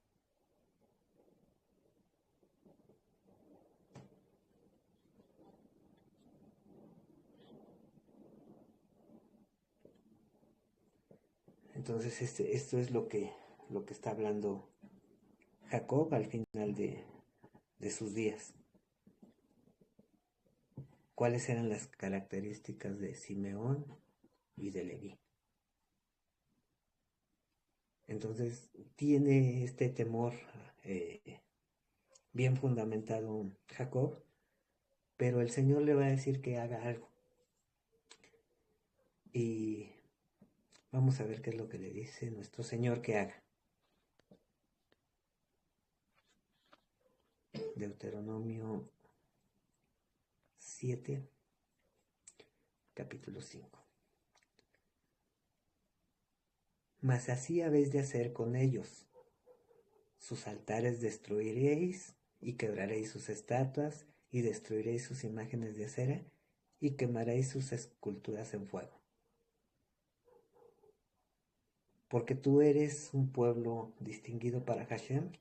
Entonces esto es lo que está hablando Jacob al final de sus días. ¿Cuáles eran las características de Simeón y de Leví? Entonces tiene este temor bien fundamentado Jacob, pero el Señor le va a decir que haga algo. Y vamos a ver qué es lo que le dice nuestro Señor que haga. Deuteronomio 7, capítulo 5. Mas así habéis de hacer con ellos. Sus altares destruiréis y quebraréis sus estatuas y destruiréis sus imágenes de acera y quemaréis sus esculturas en fuego. Porque tú eres un pueblo distinguido para Hashem,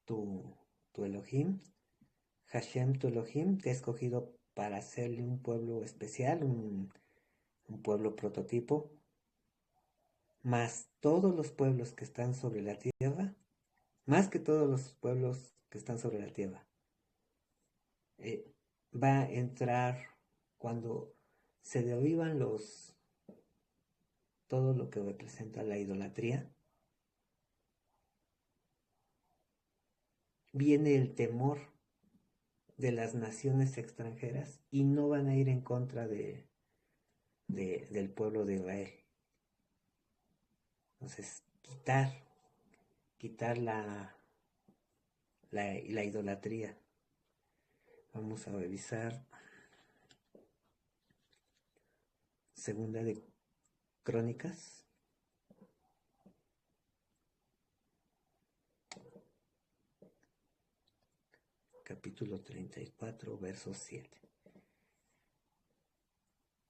tu Elohim. Hashem, tu Elohim, te ha escogido para hacerle un pueblo especial, un pueblo prototipo. Mas todos los pueblos que están sobre la tierra, más que todos los pueblos que están sobre la tierra, va a entrar cuando se derriban todo lo que representa la idolatría. Viene el temor de las naciones extranjeras y no van a ir en contra del pueblo de Israel. Entonces, quitar la idolatría. Vamos a revisar Segunda de Crónicas, capítulo 34, verso 7.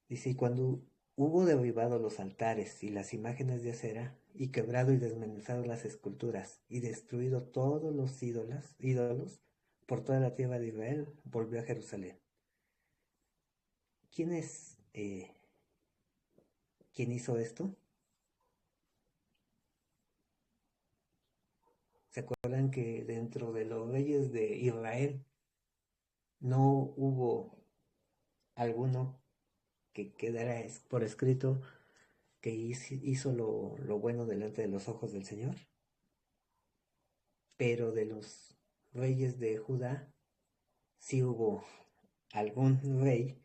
Dice, y cuando hubo derribado los altares y las imágenes de acera, y quebrado y desmenuzado las esculturas, y destruido todos los ídolos por toda la tierra de Israel, volvió a Jerusalén. ¿Quién hizo esto? ¿Se acuerdan que dentro de los reyes de Israel no hubo alguno que quedara por escrito que hizo lo bueno delante de los ojos del Señor? Pero de los reyes de Judá sí hubo algún rey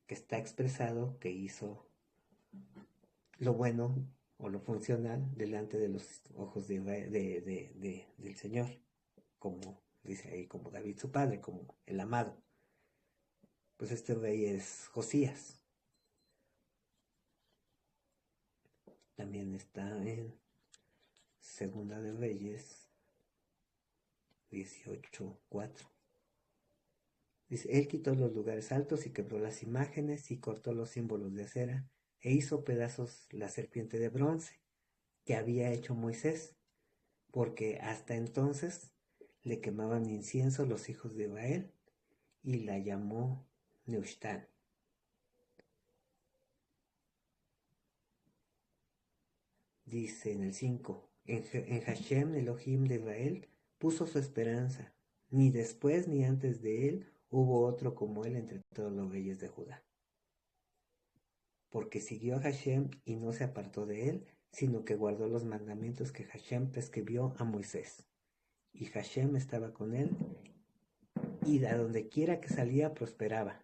que está expresado que hizo lo bueno o lo funcional delante de los ojos del Señor, como dice ahí, como David su padre, como el amado. Pues este rey es Josías. También está en Segunda de Reyes 18:4. Dice, él quitó los lugares altos y quebró las imágenes y cortó los símbolos de acera e hizo pedazos la serpiente de bronce que había hecho Moisés, porque hasta entonces le quemaban incienso los hijos de Israel y la llamó Neushtan. dice en el 5, en Hashem, Elohim de Israel, puso su esperanza. Ni después ni antes de él hubo otro como él entre todos los reyes de Judá. Porque siguió a Hashem y no se apartó de él, sino que guardó los mandamientos que Hashem prescribió a Moisés. Y Hashem estaba con él, y a donde quiera que salía prosperaba.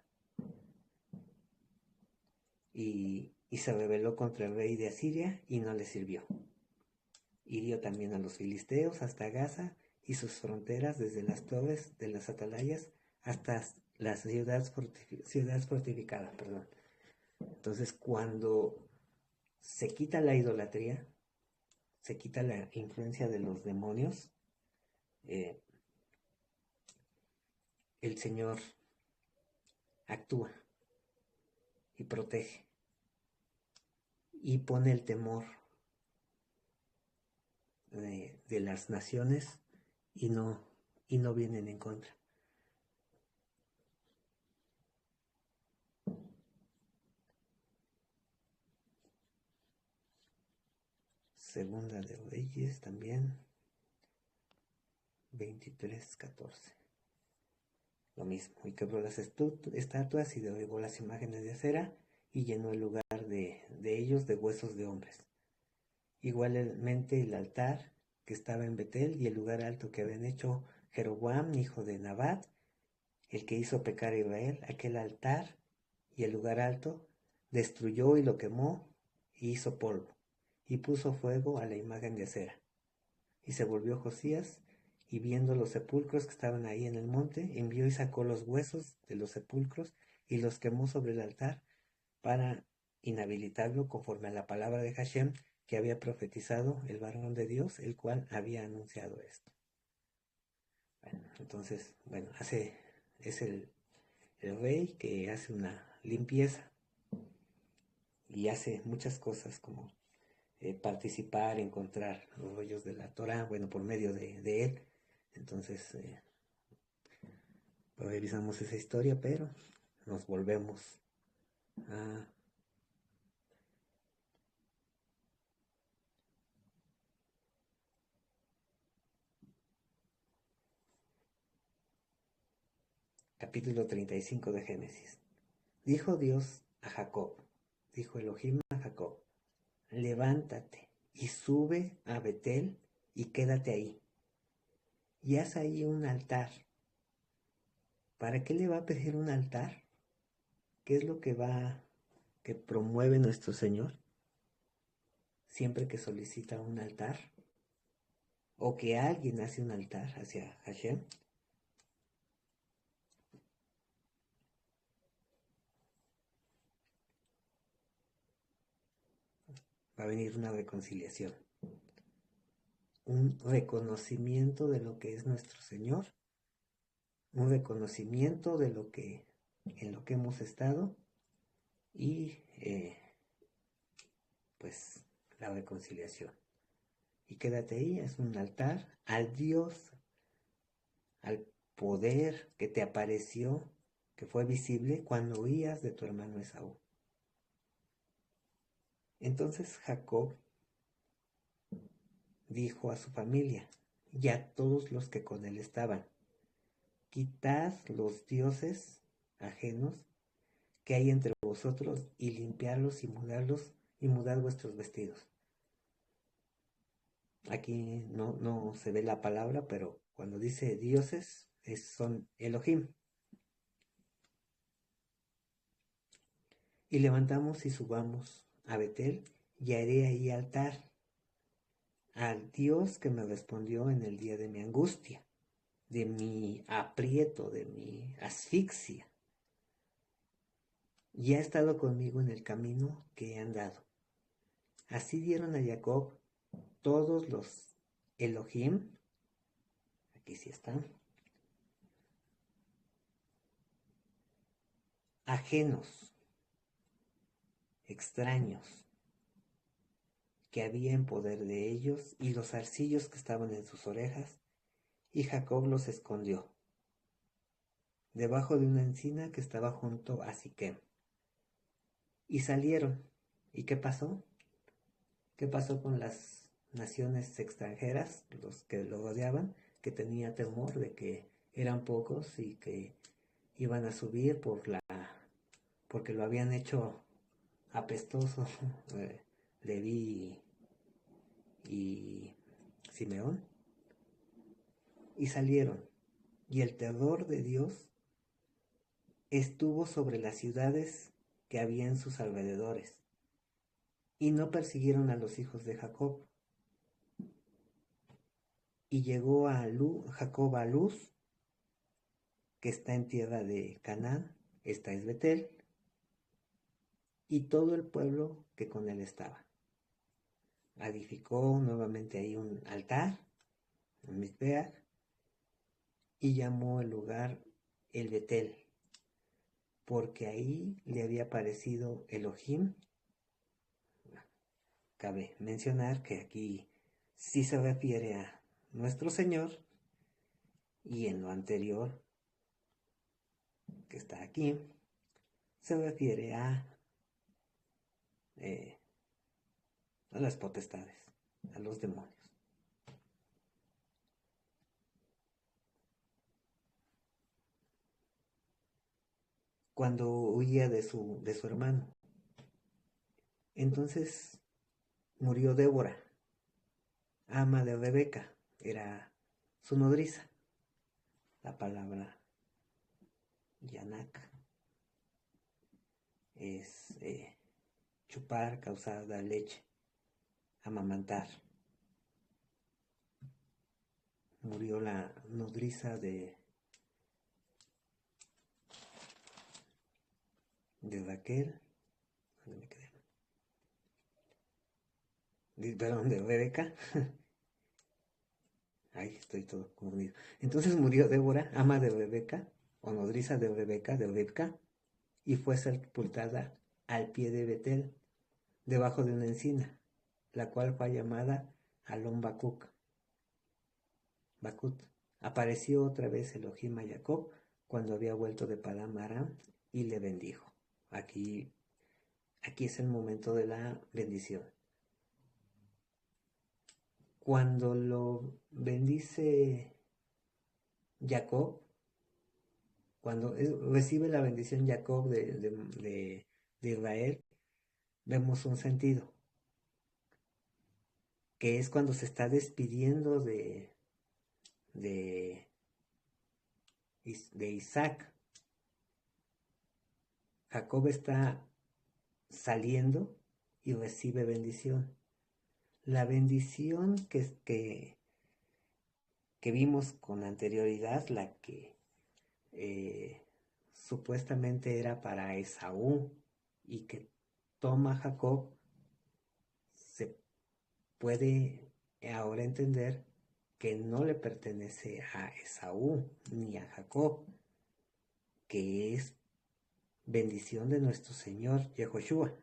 Y se rebeló contra el rey de Asiria y no le sirvió. Hirió también a los filisteos hasta Gaza y sus fronteras, desde las torres de las atalayas hasta las ciudades fortificadas. Entonces, cuando se quita la idolatría, se quita la influencia de los demonios, el Señor actúa y protege y pone el temor de las naciones y no vienen en contra. Segunda de Reyes también 23:14. Lo mismo, y quebró las estatuas y derribó las imágenes de acera y llenó el lugar de ellos de huesos de hombres. Igualmente el altar que estaba en Betel y el lugar alto que habían hecho Jeroboam, hijo de Nabat, el que hizo pecar a Israel, aquel altar y el lugar alto, destruyó y lo quemó y hizo polvo, y puso fuego a la imagen de acera. Y se volvió Josías, y viendo los sepulcros que estaban ahí en el monte, envió y sacó los huesos de los sepulcros y los quemó sobre el altar para inhabilitarlo conforme a la palabra de Hashem que había profetizado el varón de Dios, el cual había anunciado esto. Bueno, entonces, es el rey que hace una limpieza y hace muchas cosas como participar, encontrar los rollos de la Torah, por medio de él. Entonces, revisamos esa historia, pero nos volvemos a capítulo 35 de Génesis. Dijo Dios a Jacob, dijo Elohim a Jacob, levántate y sube a Betel y quédate ahí. Y haz ahí un altar. ¿Para qué le va a pedir un altar? ¿Qué es lo que promueve nuestro Señor? Siempre que solicita un altar, o que alguien hace un altar hacia Hashem, va a venir una reconciliación, un reconocimiento de lo que es nuestro Señor, un reconocimiento de en lo que hemos estado y pues la reconciliación. Y quédate ahí, es un altar al Dios, al poder que te apareció, que fue visible cuando huías de tu hermano Esaú. Entonces Jacob dijo a su familia y a todos los que con él estaban, quitad los dioses ajenos que hay entre vosotros y limpiarlos y mudarlos y mudad vuestros vestidos. Aquí no se ve la palabra, pero cuando dice dioses son Elohim. Y levantamos y subamos a Betel y haré ahí altar al Dios que me respondió en el día de mi angustia, de mi aprieto, de mi asfixia. Y ha estado conmigo en el camino que he andado. Así dieron a Jacob todos los Elohim, aquí sí están, ajenos, extraños, que había en poder de ellos, y los zarcillos que estaban en sus orejas, y Jacob los escondió debajo de una encina que estaba junto a Siquem. Y salieron. ¿Y qué pasó? ¿Qué pasó con las naciones extranjeras, los que lo rodeaban? Que tenía temor de que eran pocos y que iban a subir porque lo habían hecho apestoso Leví y Simeón, y salieron, y el terror de Dios estuvo sobre las ciudades que había en sus alrededores, y no persiguieron a los hijos de Jacob. Y llegó Jacob a Luz, que está en tierra de Canaán, esta es Betel, y todo el pueblo que con él estaba. Edificó nuevamente ahí un altar, un Mizbeach, y llamó el lugar el Betel, porque ahí le había aparecido Elohim. Cabe mencionar que aquí sí se refiere a nuestro Señor, y en lo anterior, que está aquí, se refiere a las potestades, a los demonios. Cuando huía de su hermano, entonces murió Débora, ama de Rebeca, era su nodriza. La palabra yanak es chupar, causar, dar leche, amamantar. Murió la nodriza de Raquel, ¿dónde me quedé? Perdón, de Rebeca. Ay, estoy todo confundido. Entonces murió Débora, ama de Rebeca, o nodriza de Rebeca, y fue sepultada al pie de Betel, debajo de una encina, la cual fue llamada Alon Bakut. Apareció otra vez Elohim a Jacob cuando había vuelto de Padán Aram y le bendijo. Aquí es el momento de la bendición. Cuando lo bendice Jacob, cuando recibe la bendición Jacob de Israel, vemos un sentido, que es cuando se está despidiendo de Isaac. Jacob está saliendo y recibe bendición. La bendición que vimos con anterioridad, la que supuestamente era para Esaú y que toma Jacob, se puede ahora entender que no le pertenece a Esaú ni a Jacob, que es bendición de nuestro Señor Yehoshua.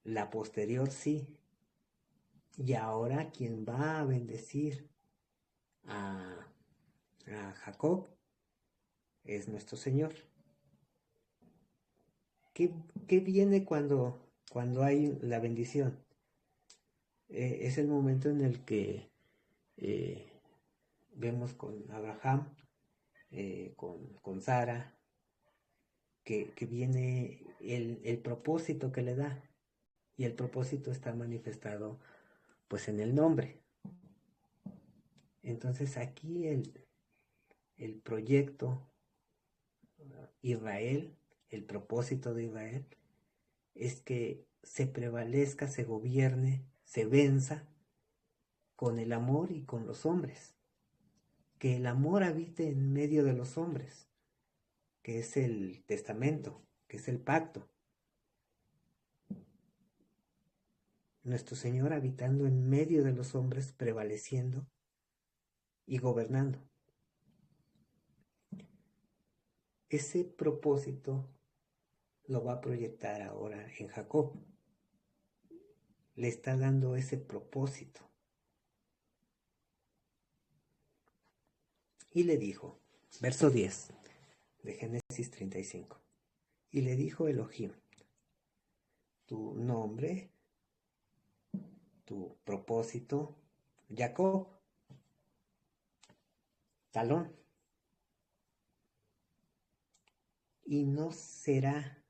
La posterior sí. Y ahora quien va a bendecir a Jacob es nuestro Señor. ¿Qué viene cuando hay la bendición? Es el momento en el que vemos con Abraham, con Sara, que viene el propósito que le da, y el propósito está manifestado pues en el nombre. Entonces aquí el proyecto Israel, el propósito de Israel, es que se prevalezca, se gobierne, se venza con el amor y con los hombres. Que el amor habite en medio de los hombres, que es el testamento, que es el pacto. Nuestro Señor habitando en medio de los hombres, prevaleciendo y gobernando. Ese propósito lo va a proyectar ahora en Jacob. Le está dando ese propósito. Y le dijo, verso 10 de Génesis 35, y le dijo Elohim, tu nombre, tu propósito, Jacob, talón. Y no será,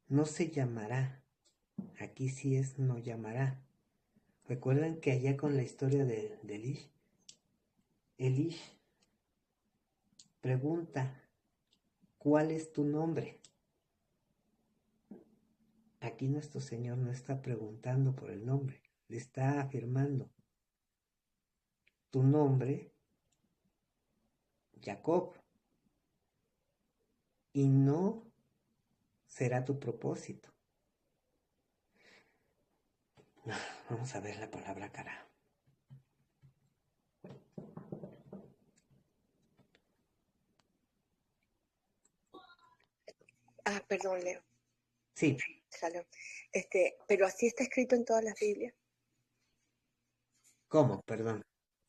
no se llamará. Aquí sí es no llamará. ¿Recuerdan que allá con la historia de Elish pregunta, ¿cuál es tu nombre? Aquí nuestro Señor no está preguntando por el nombre, le está afirmando, tu nombre, Jacob, y no será tu propósito. Vamos a ver la palabra cara. Perdón, Leo. Sí. Shalom. Pero así está escrito en todas las Biblias. ¿Cómo? Perdón.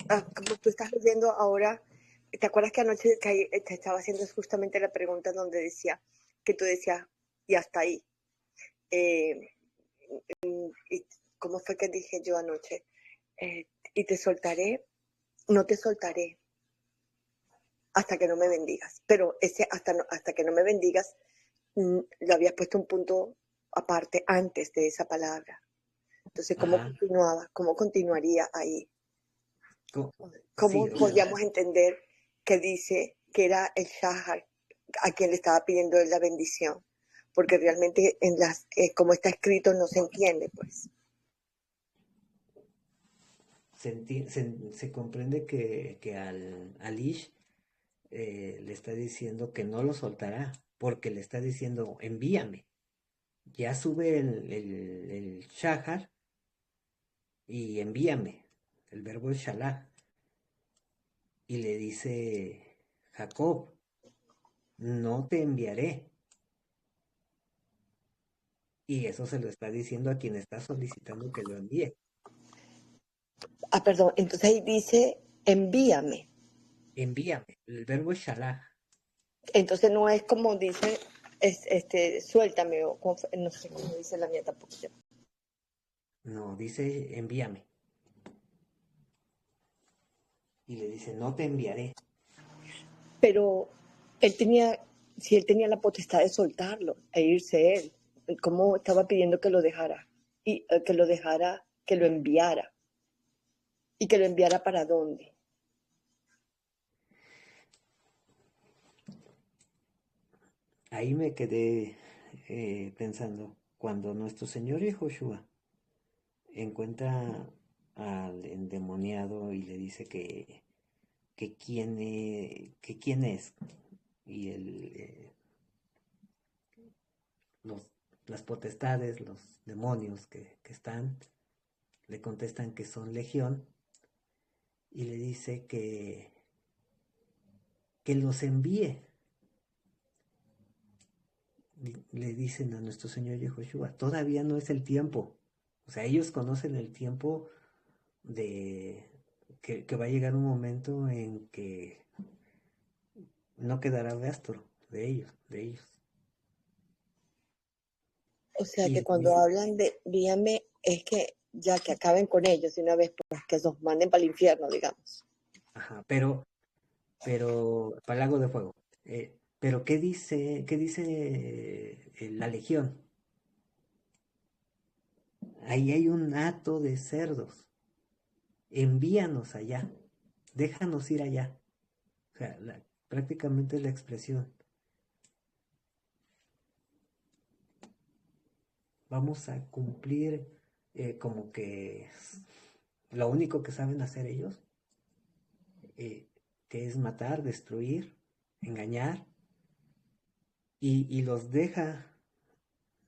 Como tú estás leyendo ahora, ¿te acuerdas que anoche te estaba haciendo justamente la pregunta donde decía que tú decías, y hasta ahí? Y ¿cómo fue que dije yo anoche? Y te soltaré, no te soltaré hasta que no me bendigas. Pero ese hasta que no me bendigas, lo habías puesto un punto aparte antes de esa palabra. Entonces, ¿cómo continuaba? ¿Cómo continuaría ahí? ¿Cómo podíamos entender que dice que era el Shahar a quien le estaba pidiendo la bendición? Porque realmente como está escrito no se entiende, pues. Se comprende que al Ish le está diciendo que no lo soltará, porque le está diciendo, envíame. Ya sube el Shahar y envíame, el verbo es Shalach. Y le dice Jacob, no te enviaré. Y eso se lo está diciendo a quien está solicitando que lo envíe. Perdón, entonces ahí dice, envíame. Envíame, el verbo es Shalach. Entonces no es como dice, suéltame, o no sé cómo dice la mía tampoco. No, dice envíame. Y le dice, no te enviaré. Pero si él tenía la potestad de soltarlo e irse él, ¿cómo estaba pidiendo que lo dejara? Y que lo enviara. ¿Y que lo enviara para dónde? Ahí me quedé pensando, cuando nuestro Señor Yehoshua encuentra al endemoniado y le dice que quién es, y las potestades, los demonios que están, le contestan que son legión, y le dice que los envíe. Le dicen a nuestro Señor Yehoshua, todavía no es el tiempo. O sea, ellos conocen el tiempo de que va a llegar un momento en que no quedará rastro de ellos. O sea, Y que cuando hablan de envíame, es que ya que acaben con ellos de una vez, pues que los manden para el infierno, digamos. Ajá, pero para el lago de fuego. Pero ¿qué dice la legión? Ahí hay un hato de cerdos. Envíanos allá. Déjanos ir allá. O sea, prácticamente la expresión. Vamos a cumplir como que lo único que saben hacer ellos, que es matar, destruir, engañar, y los deja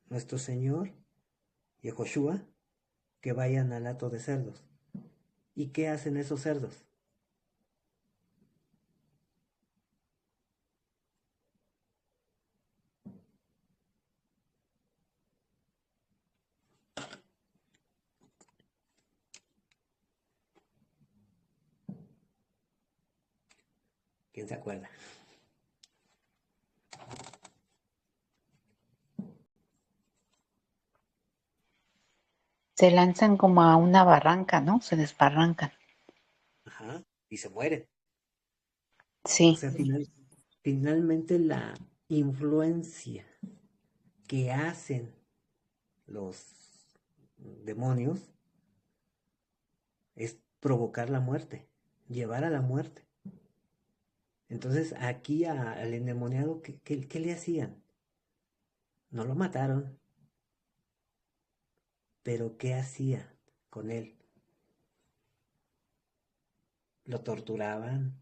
nuestro Señor, Yehoshua, que vayan al hato de cerdos. ¿Y qué hacen esos cerdos? ¿Quién se acuerda? Se lanzan como a una barranca, ¿no? Se desbarrancan. Ajá, y se mueren. O Sí. sea, finalmente la influencia que hacen los demonios es provocar la muerte, llevar a la muerte. Entonces aquí al endemoniado, ¿qué le hacían? No lo mataron, pero ¿qué hacían con él? Lo torturaban,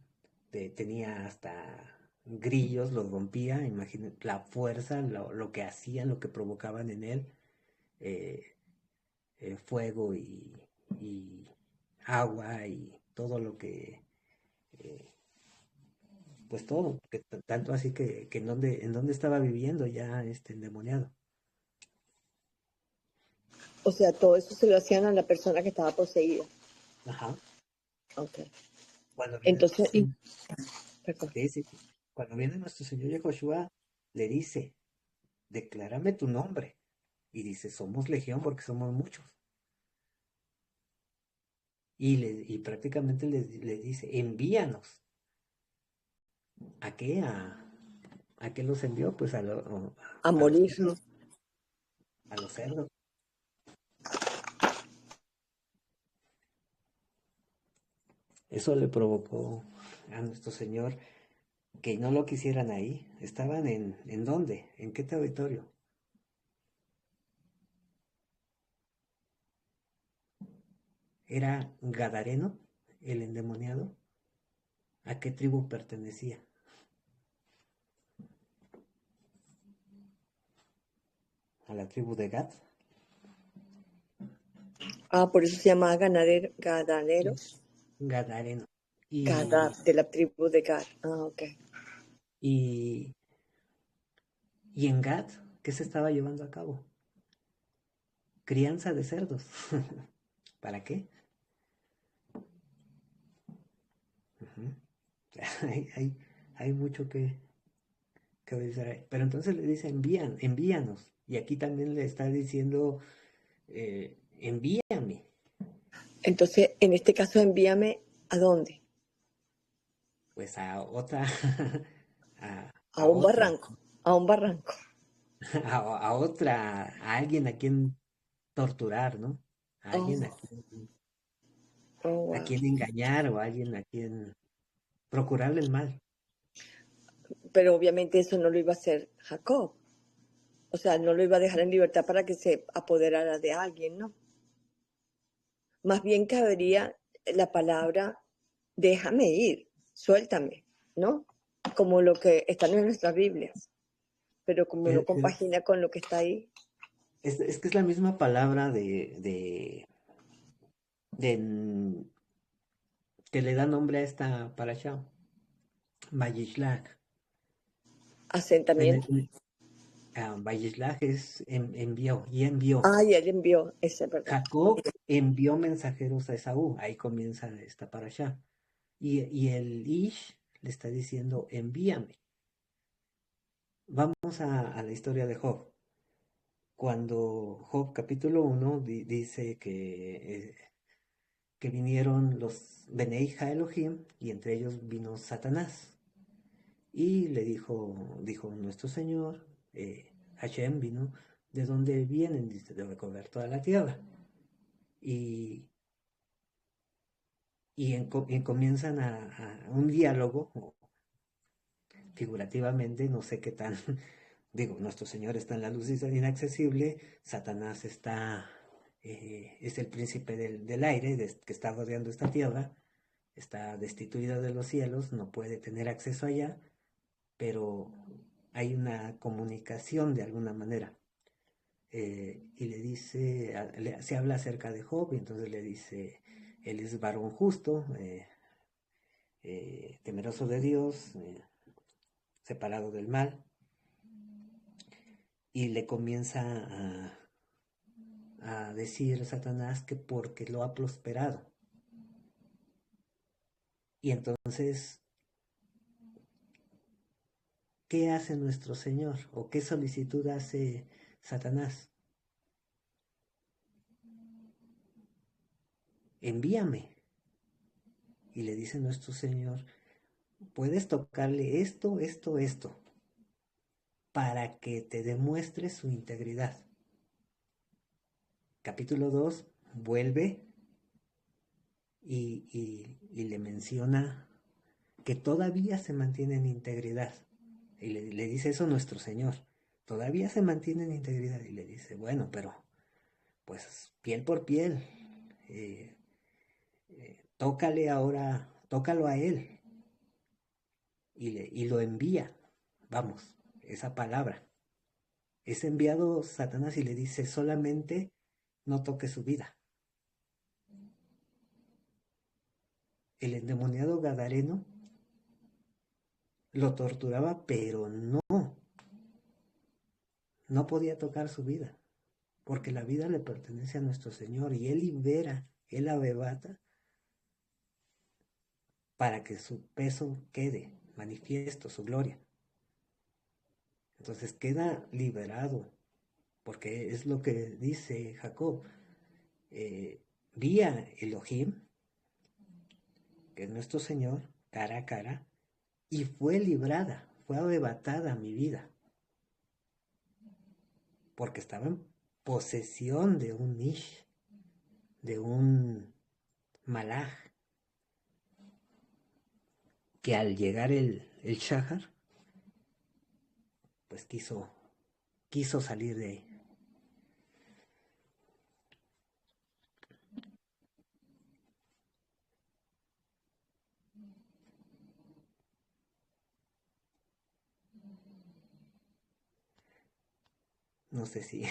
tenía hasta grillos, los rompía, imagínate la fuerza, lo que hacían, lo que provocaban en él, eh, fuego y agua y todo lo que, eh, pues todo, que tanto así que en dónde estaba viviendo ya este endemoniado. O sea, todo eso se lo hacían a la persona que estaba poseída. Ajá. Ok. Cuando viene nuestro Entonces, Y, Señor, perdón. sí. Cuando viene nuestro Señor Yahushua, le dice, declárame tu nombre. Y dice, somos legión porque somos muchos. Y prácticamente le dice, envíanos. ¿A qué? ¿A qué los envió? Pues A a los morir. cerdos. A los cerdos. Eso le provocó a nuestro Señor que no lo quisieran ahí. Estaban ¿en dónde? ¿En qué territorio? ¿Era Gadareno, el endemoniado? ¿A qué tribu pertenecía? ¿A la tribu de Gad? Ah, por eso se llama Gadaneros. Gadareno. Gadar, Y, de la tribu de Gad. Ah, ok. y, y en Gad, ¿qué se estaba llevando a cabo? Crianza de cerdos. ¿Para qué? Ujú. Hay mucho que revisar ahí. Pero entonces le dice, envíanos. Y aquí también le está diciendo, envíame. Entonces, en este caso, envíame ¿a dónde? Pues a otra, a, A a un otra, barranco. A un barranco. a otra, a alguien a quien torturar, ¿no? A alguien Oh, oh, a wow. quien engañar o a alguien a quien procurarle el mal. Pero obviamente eso no lo iba a hacer Jacob. O sea, no lo iba a dejar en libertad para que se apoderara de alguien, ¿no? Más bien cabería la palabra déjame ir, suéltame, ¿no? Como lo que está en nuestras Biblias, pero como no Pero compagina con lo que está ahí. es que es la misma palabra de que le da nombre a esta parasha, Vayishlach. Asentamiento. Vayishlach es envió y envió. Ay, él envió ese, ¿verdad? Jacob envió mensajeros a Esaú. Ahí comienza esta parasha. Y el Ish le está diciendo, envíame. Vamos a la historia de Job. Cuando Job capítulo 1 dice que vinieron los Beneija Elohim y entre ellos vino Satanás. Y le dijo nuestro Señor, Hashem vino, ¿de dónde vienen? Dice, de recorrer toda la tierra. Y, y comienzan a un diálogo, figurativamente, no sé qué tan, digo, nuestro Señor está en la luz inaccesible, Satanás es el príncipe del aire que está rodeando esta tierra, está destituido de los cielos, no puede tener acceso allá, pero hay una comunicación de alguna manera. Y le dice, se habla acerca de Job, y entonces le dice, él es varón justo, temeroso de Dios, separado del mal, y le comienza a decir Satanás que porque lo ha prosperado. Y entonces, ¿qué hace nuestro Señor? ¿O qué solicitud hace Satanás? envíame. Y le dice nuestro Señor, puedes tocarle esto, para que te demuestre su integridad. Capítulo 2, vuelve y le menciona que todavía se mantiene en integridad. Y le dice eso nuestro Señor, todavía se mantiene en integridad. Y le dice, bueno, pero pues piel por piel, tócale ahora, tócalo a él. Y lo envía, vamos, esa palabra. Es enviado Satanás y le dice, solamente no toque su vida. El endemoniado gadareno lo torturaba, pero no podía tocar su vida, porque la vida le pertenece a nuestro Señor y Él libera, Él arrebata para que su peso quede manifiesto, su gloria. Entonces queda liberado, porque es lo que dice Jacob. Vi a Elohim, que es nuestro Señor, cara a cara, y fue librada, fue arrebatada mi vida, porque estaba en posesión de un Ish, de un Malaj, que al llegar el Shahar, pues quiso salir de ahí. No sé si,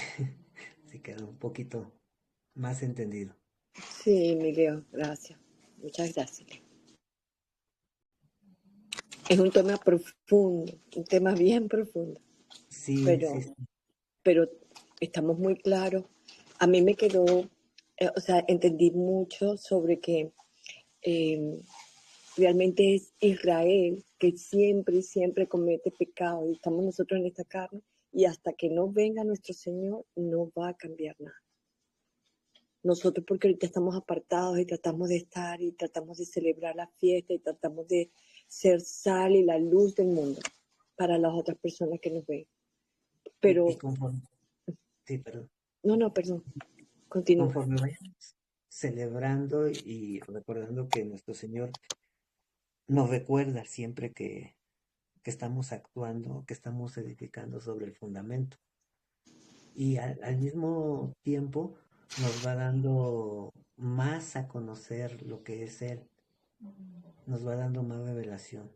si quedó un poquito más entendido. Sí, Emilio, gracias. Muchas gracias. Es un tema profundo, un tema bien profundo, Sí, pero, sí, pero estamos muy claros. A mí me quedó, o sea, entendí mucho sobre que realmente es Israel que siempre comete pecado y estamos nosotros en esta carne y hasta que no venga nuestro Señor no va a cambiar nada. Nosotros porque ahorita estamos apartados y tratamos de estar y tratamos de celebrar la fiesta y tratamos de ser sal y la luz del mundo para las otras personas que nos ven. Pero, y conforme, sí, perdón. perdón, continúa. Conforme vayamos celebrando y recordando que nuestro Señor nos recuerda siempre que estamos actuando, que estamos edificando sobre el fundamento. Y al mismo tiempo nos va dando más a conocer lo que es Él, nos va dando más revelación.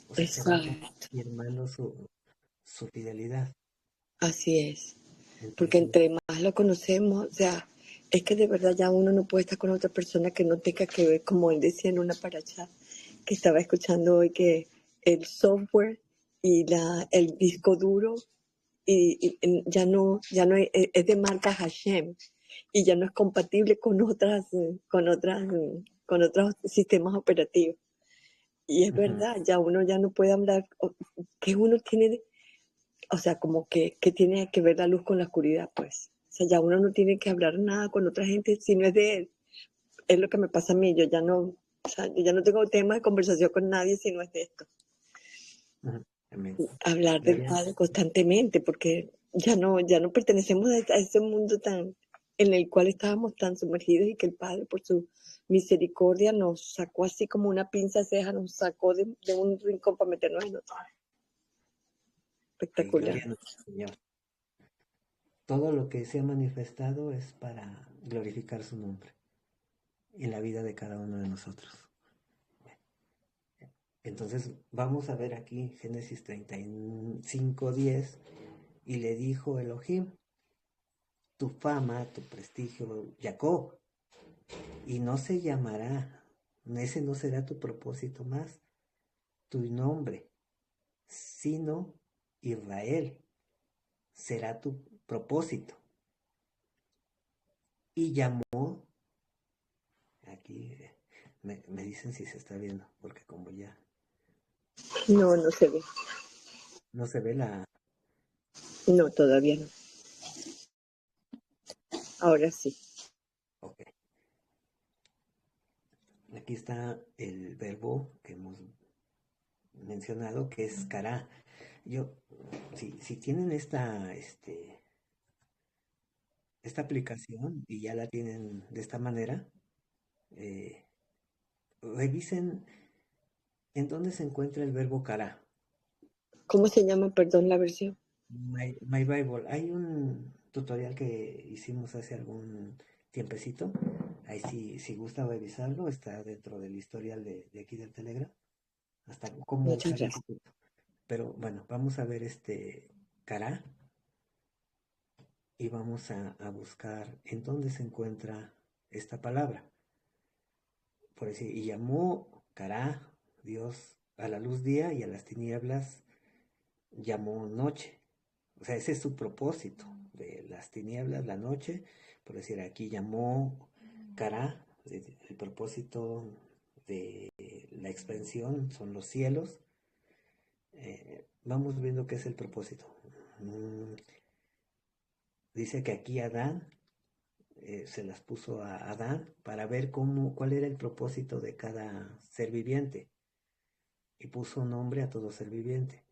O sea, se va Exacto, confirmando su fidelidad. así es. Porque Entonces, entre más lo conocemos, o sea, es que de verdad ya uno no puede estar con otra persona que no tenga que ver, como él decía en una paracha que estaba escuchando hoy, que el software y el disco duro ya no es de marca Hashem y ya no es compatible con otros sistemas operativos. Y es verdad, ya uno ya no puede hablar, que uno tiene, o sea, como que tiene que ver la luz con la oscuridad, pues. O sea, ya uno no tiene que hablar nada con otra gente si no es de él. Es lo que me pasa a mí, yo ya no, o sea, yo ya no tengo tema de conversación con nadie si no es de esto. amén. Hablar del Padre constantemente, porque ya no pertenecemos a ese mundo en el cual estábamos tan sumergidos y que el Padre por su misericordia nos sacó así como una pinza de ceja, nos sacó de un rincón para meternos en otro. Espectacular. Gloria a nuestro Señor. Todo lo que se ha manifestado es para glorificar su nombre en la vida de cada uno de nosotros. Entonces vamos a ver aquí Génesis 35:10, y le dijo Elohim, tu fama, tu prestigio, Jacob, y no se llamará, ese no será tu propósito más, tu nombre, sino Israel será tu propósito. Y llamó, aquí me dicen si se está viendo, porque como ya No se ve. no se ve la... No, todavía no. Ahora sí. Ok. aquí está el verbo que hemos mencionado, que es kará. Si tienen esta aplicación y ya la tienen de esta manera, eh, revisen en dónde se encuentra el verbo kará. ¿Cómo se llama, perdón, la versión? My Bible. Hay un tutorial que hicimos hace algún tiempecito. Ahí si gusta revisarlo, está dentro del historial de aquí del Telegram. Hasta cómo Muchas usar el gracias. poquito. Pero bueno, vamos a ver kará y vamos a buscar en dónde se encuentra esta palabra. Por decir, y llamó kará, Dios, a la luz día y a las tinieblas llamó noche. O sea, ese es su propósito, de las tinieblas, la noche. Por decir, aquí llamó kará, el propósito de la expansión son los cielos. Vamos viendo qué es el propósito. Dice que aquí Adán se las puso a Adán para ver cuál era el propósito de cada ser viviente. Y puso nombre a todo ser viviente.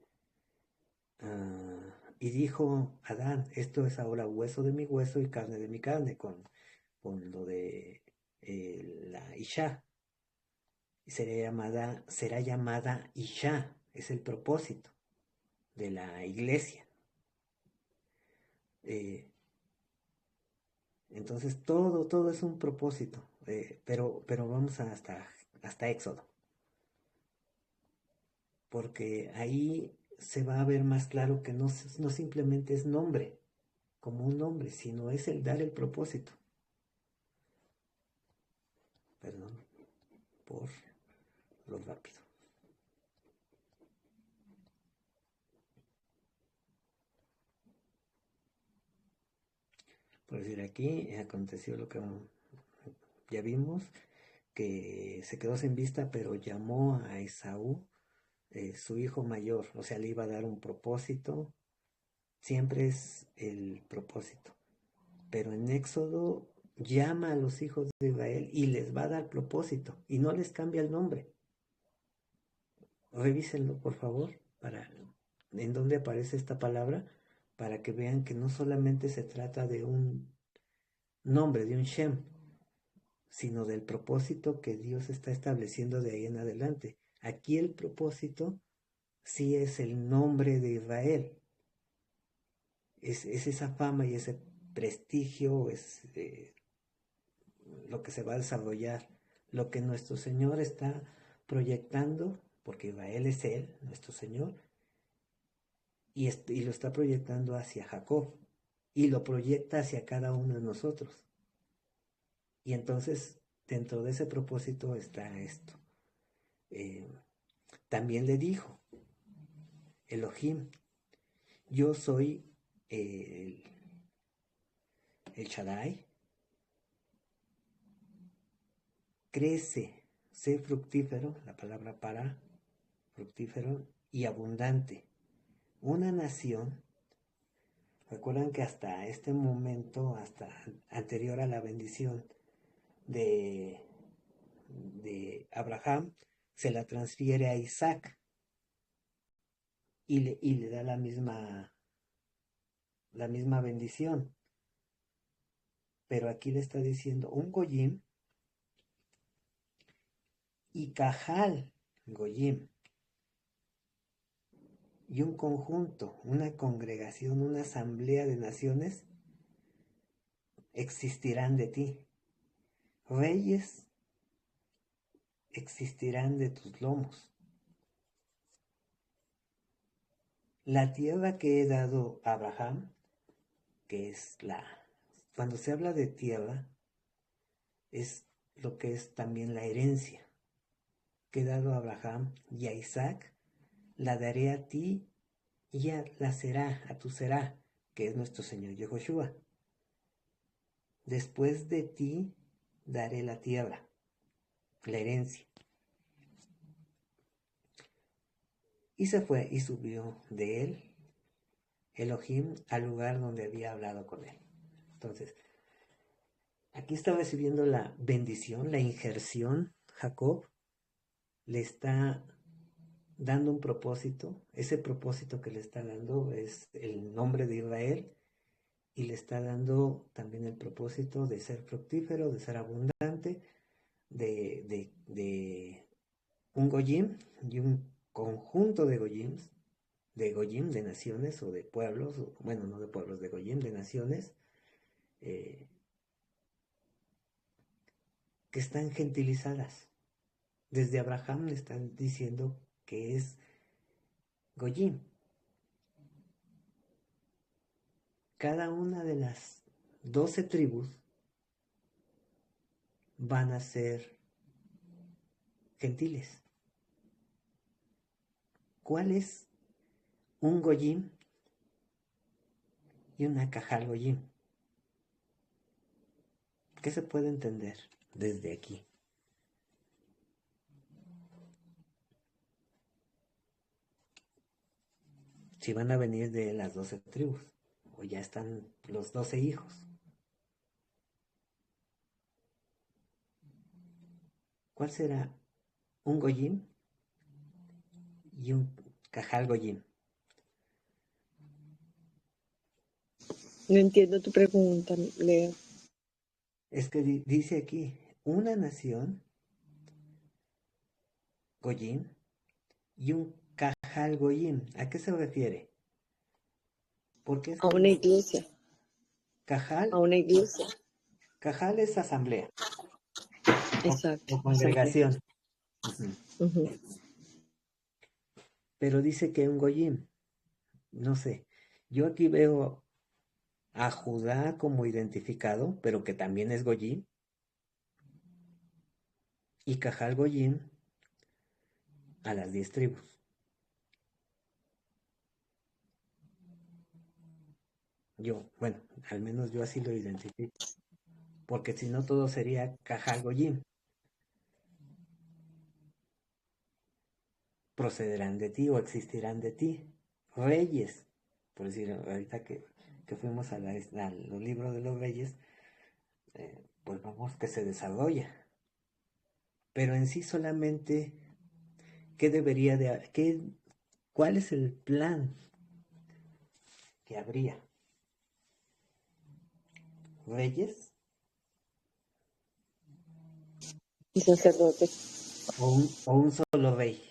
Y dijo Adán, esto es ahora hueso de mi hueso y carne de mi carne, con lo de la Isha. Y será llamada Isha, es el propósito de la iglesia. Entonces todo es un propósito, pero vamos hasta Éxodo, porque ahí se va a ver más claro que no simplemente es nombre, como un nombre, sino es el dar el propósito. Perdón por lo rápido. Por decir, aquí aconteció lo que ya vimos, que se quedó sin vista, pero llamó a Esaú, su hijo mayor, o sea, le iba a dar un propósito, siempre es el propósito. Pero en Éxodo llama a los hijos de Israel y les va a dar propósito y no les cambia el nombre. Revísenlo, por favor, en dónde aparece esta palabra, para que vean que no solamente se trata de un nombre, de un Shem, sino del propósito que Dios está estableciendo de ahí en adelante. Aquí el propósito sí es el nombre de Israel. Es esa fama y ese prestigio, es lo que se va a desarrollar, lo que nuestro Señor está proyectando, porque Israel es Él, nuestro Señor, y lo está proyectando hacia Jacob, y lo proyecta hacia cada uno de nosotros. Y entonces, dentro de ese propósito está esto. También le dijo Elohim, yo soy el Shaddai, crece, sé fructífero, la palabra para, fructífero y abundante. Una nación, recuerdan que hasta este momento, hasta anterior a la bendición de Abraham, se la transfiere a Isaac y le da la misma bendición. Pero aquí le está diciendo un Goyim y Cajal Goyim, y un conjunto, una congregación, una asamblea de naciones existirán de ti. Reyes existirán de tus lomos. La tierra que he dado a Abraham, que es cuando se habla de tierra, es lo que es también la herencia que he dado a Abraham y a Isaac, la daré a ti y la será, a tu será, que es nuestro Señor Yehoshua. Después de ti daré la tierra, la herencia. Y se fue y subió de él Elohim al lugar donde había hablado con él. Entonces, aquí está recibiendo la bendición, la injerción Jacob le está dando un propósito. Ese propósito que le está dando es el nombre de Israel, y le está dando también el propósito de ser fructífero, de ser abundante, de un goyim y un conjunto de goyims, de naciones o de pueblos, bueno, no de pueblos, de goyim, de naciones, que están gentilizadas. Desde Abraham le están diciendo que es goyim. Cada una de las 12 tribus van a ser gentiles. ¿Cuál es un goyim y una cajal goyim? ¿Qué se puede entender desde aquí? Si van a venir de las 12 tribus, o ya están los 12 hijos. ¿Cuál será un goyim y un cajal goyim? No entiendo tu pregunta, Leo. Es que dice aquí, una nación goyim y un cajal goyim. ¿A qué se refiere? Porque es A una iglesia. cajal, A una iglesia. cajal es asamblea Exacto. o congregación. Ujú. Pero dice que un goyim, no sé. Yo aquí veo a Judá como identificado, pero que también es goyim, y cajal goyim a las 10 tribus. Yo, bueno, al menos yo así lo identifico. Porque si no, todo sería cajal goyim. Procederán de ti o existirán de ti. Reyes, por decir, ahorita que fuimos a los libros de los reyes, pues vamos que se desarrolla. Pero en sí solamente, ¿qué debería de, cuál es el plan que habría? ¿Reyes Y sacerdote. o un solo rey?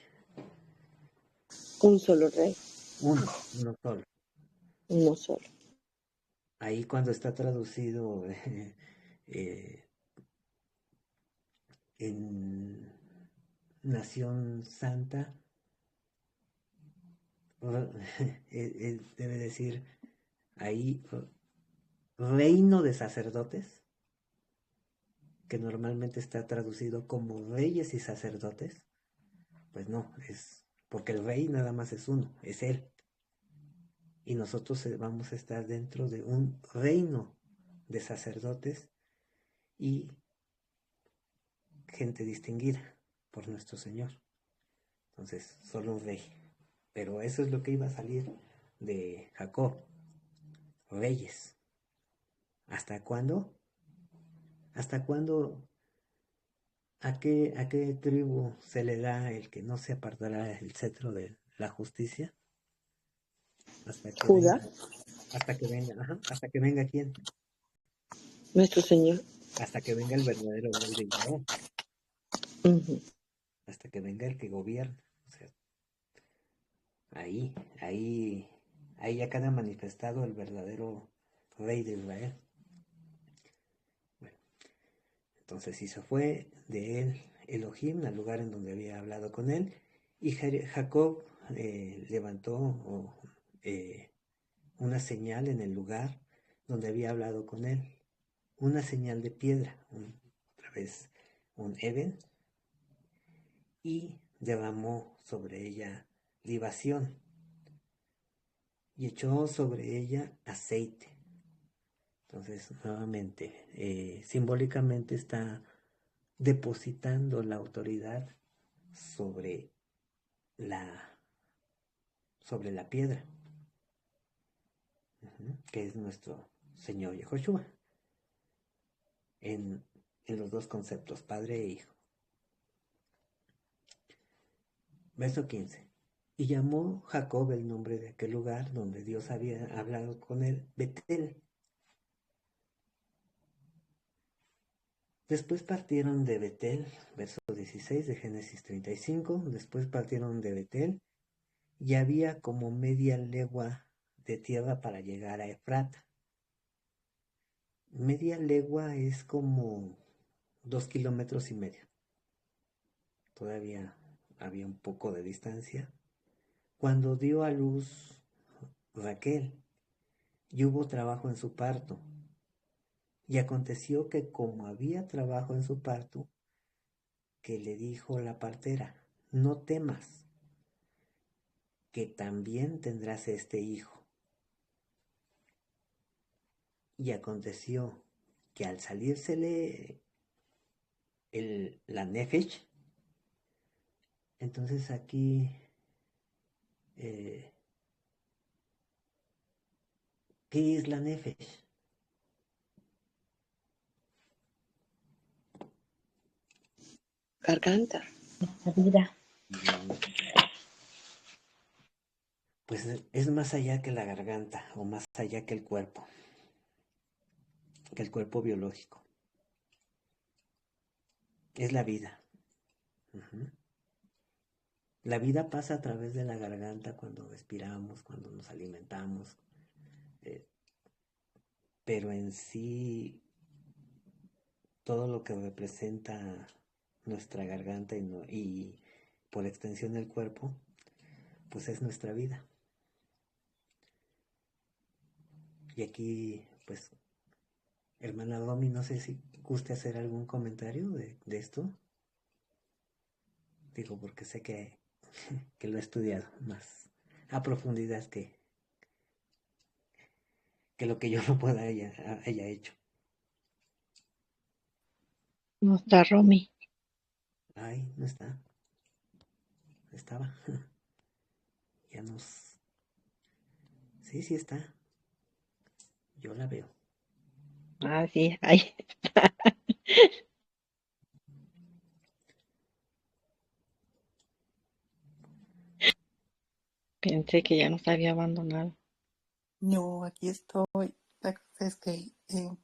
Un solo rey. Uno solo. Uno solo. Ahí cuando está traducido en Nación Santa, debe decir ahí reino de sacerdotes, que normalmente está traducido como reyes y sacerdotes. Pues no, es porque el rey nada más es uno, es él. Y nosotros vamos a estar dentro de un reino de sacerdotes y gente distinguida por nuestro Señor. Entonces, solo un rey. Pero eso es lo que iba a salir de Jacob. Reyes. ¿Hasta cuándo? ¿Hasta cuándo? ¿A qué tribu se le da el que no se apartará el cetro de la justicia? Hasta que Judá. venga. Hasta que venga quién. Nuestro Señor. Hasta que venga el verdadero rey de Israel. Ujú. Hasta que venga el que gobierna. O sea, ahí ya queda manifestado el verdadero rey de Israel. Bueno, entonces si se fue de él Elohim al lugar en donde había hablado con él, y Jacob levantó una señal en el lugar donde había hablado con él, una señal de piedra, otra vez un Eben, y derramó sobre ella libación y echó sobre ella aceite. Entonces, nuevamente, simbólicamente está depositando la autoridad sobre sobre la piedra, que es nuestro Señor Yehoshua, en los dos conceptos, Padre e Hijo. Verso 15. Y llamó Jacob el nombre de aquel lugar donde Dios había hablado con él, Betel. Después partieron de Betel, verso 16 de Génesis 35. Después partieron de Betel y había como media legua de tierra para llegar a Efrata. Media legua es como 2,5 kilómetros. Todavía había un poco de distancia. Cuando dio a luz Raquel, y hubo trabajo en su parto. Y aconteció que como había trabajo en su parto, que le dijo la partera, no temas, que también tendrás este hijo. Y aconteció que al salírsele la nefesh, entonces aquí, ¿qué es la nefesh? Garganta. La vida. Pues es más allá que la garganta o más allá que el cuerpo biológico. Es la vida. Uh-huh. La vida pasa a través de la garganta cuando respiramos, cuando nos alimentamos, pero en sí todo lo que representa nuestra garganta y por extensión el cuerpo, pues es nuestra vida. Y aquí, pues, hermana Romy, no sé si guste hacer algún comentario de esto. Digo, porque sé que lo he estudiado más a profundidad que lo que yo no pueda haya hecho. No está Romy. Ay, no está. Estaba. Ya nos... Sí está. Yo la veo. Ah, sí, ahí. Pensé que ya nos había abandonado. No, aquí estoy. La cosa es que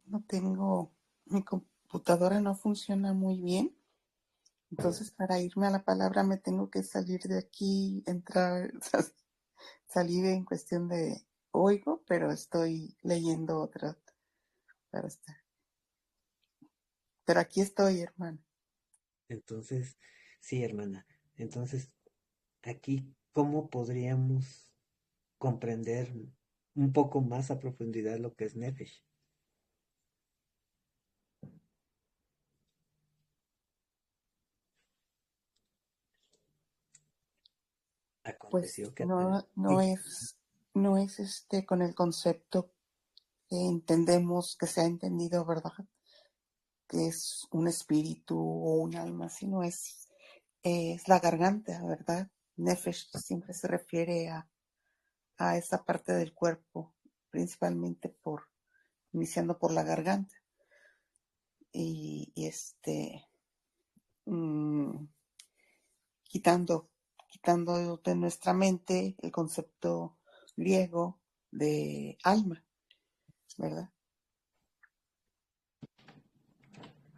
no tengo, mi computadora no funciona muy bien. Entonces, para irme a la palabra me tengo que salir de aquí, entrar, salir en cuestión de oigo, pero estoy leyendo otra para estar. Pero aquí estoy, hermano. Entonces, sí, hermana. Entonces, aquí, ¿cómo podríamos comprender un poco más a profundidad lo que es Nefesh? Pues Aconteció que... no es con el concepto que entendemos, que se ha entendido, ¿verdad? Que es un espíritu o un alma, sino es la garganta, ¿verdad? Nefesh siempre se refiere a esa parte del cuerpo, principalmente iniciando por la garganta. Y mm, quitando de nuestra mente el concepto griego de alma, ¿verdad?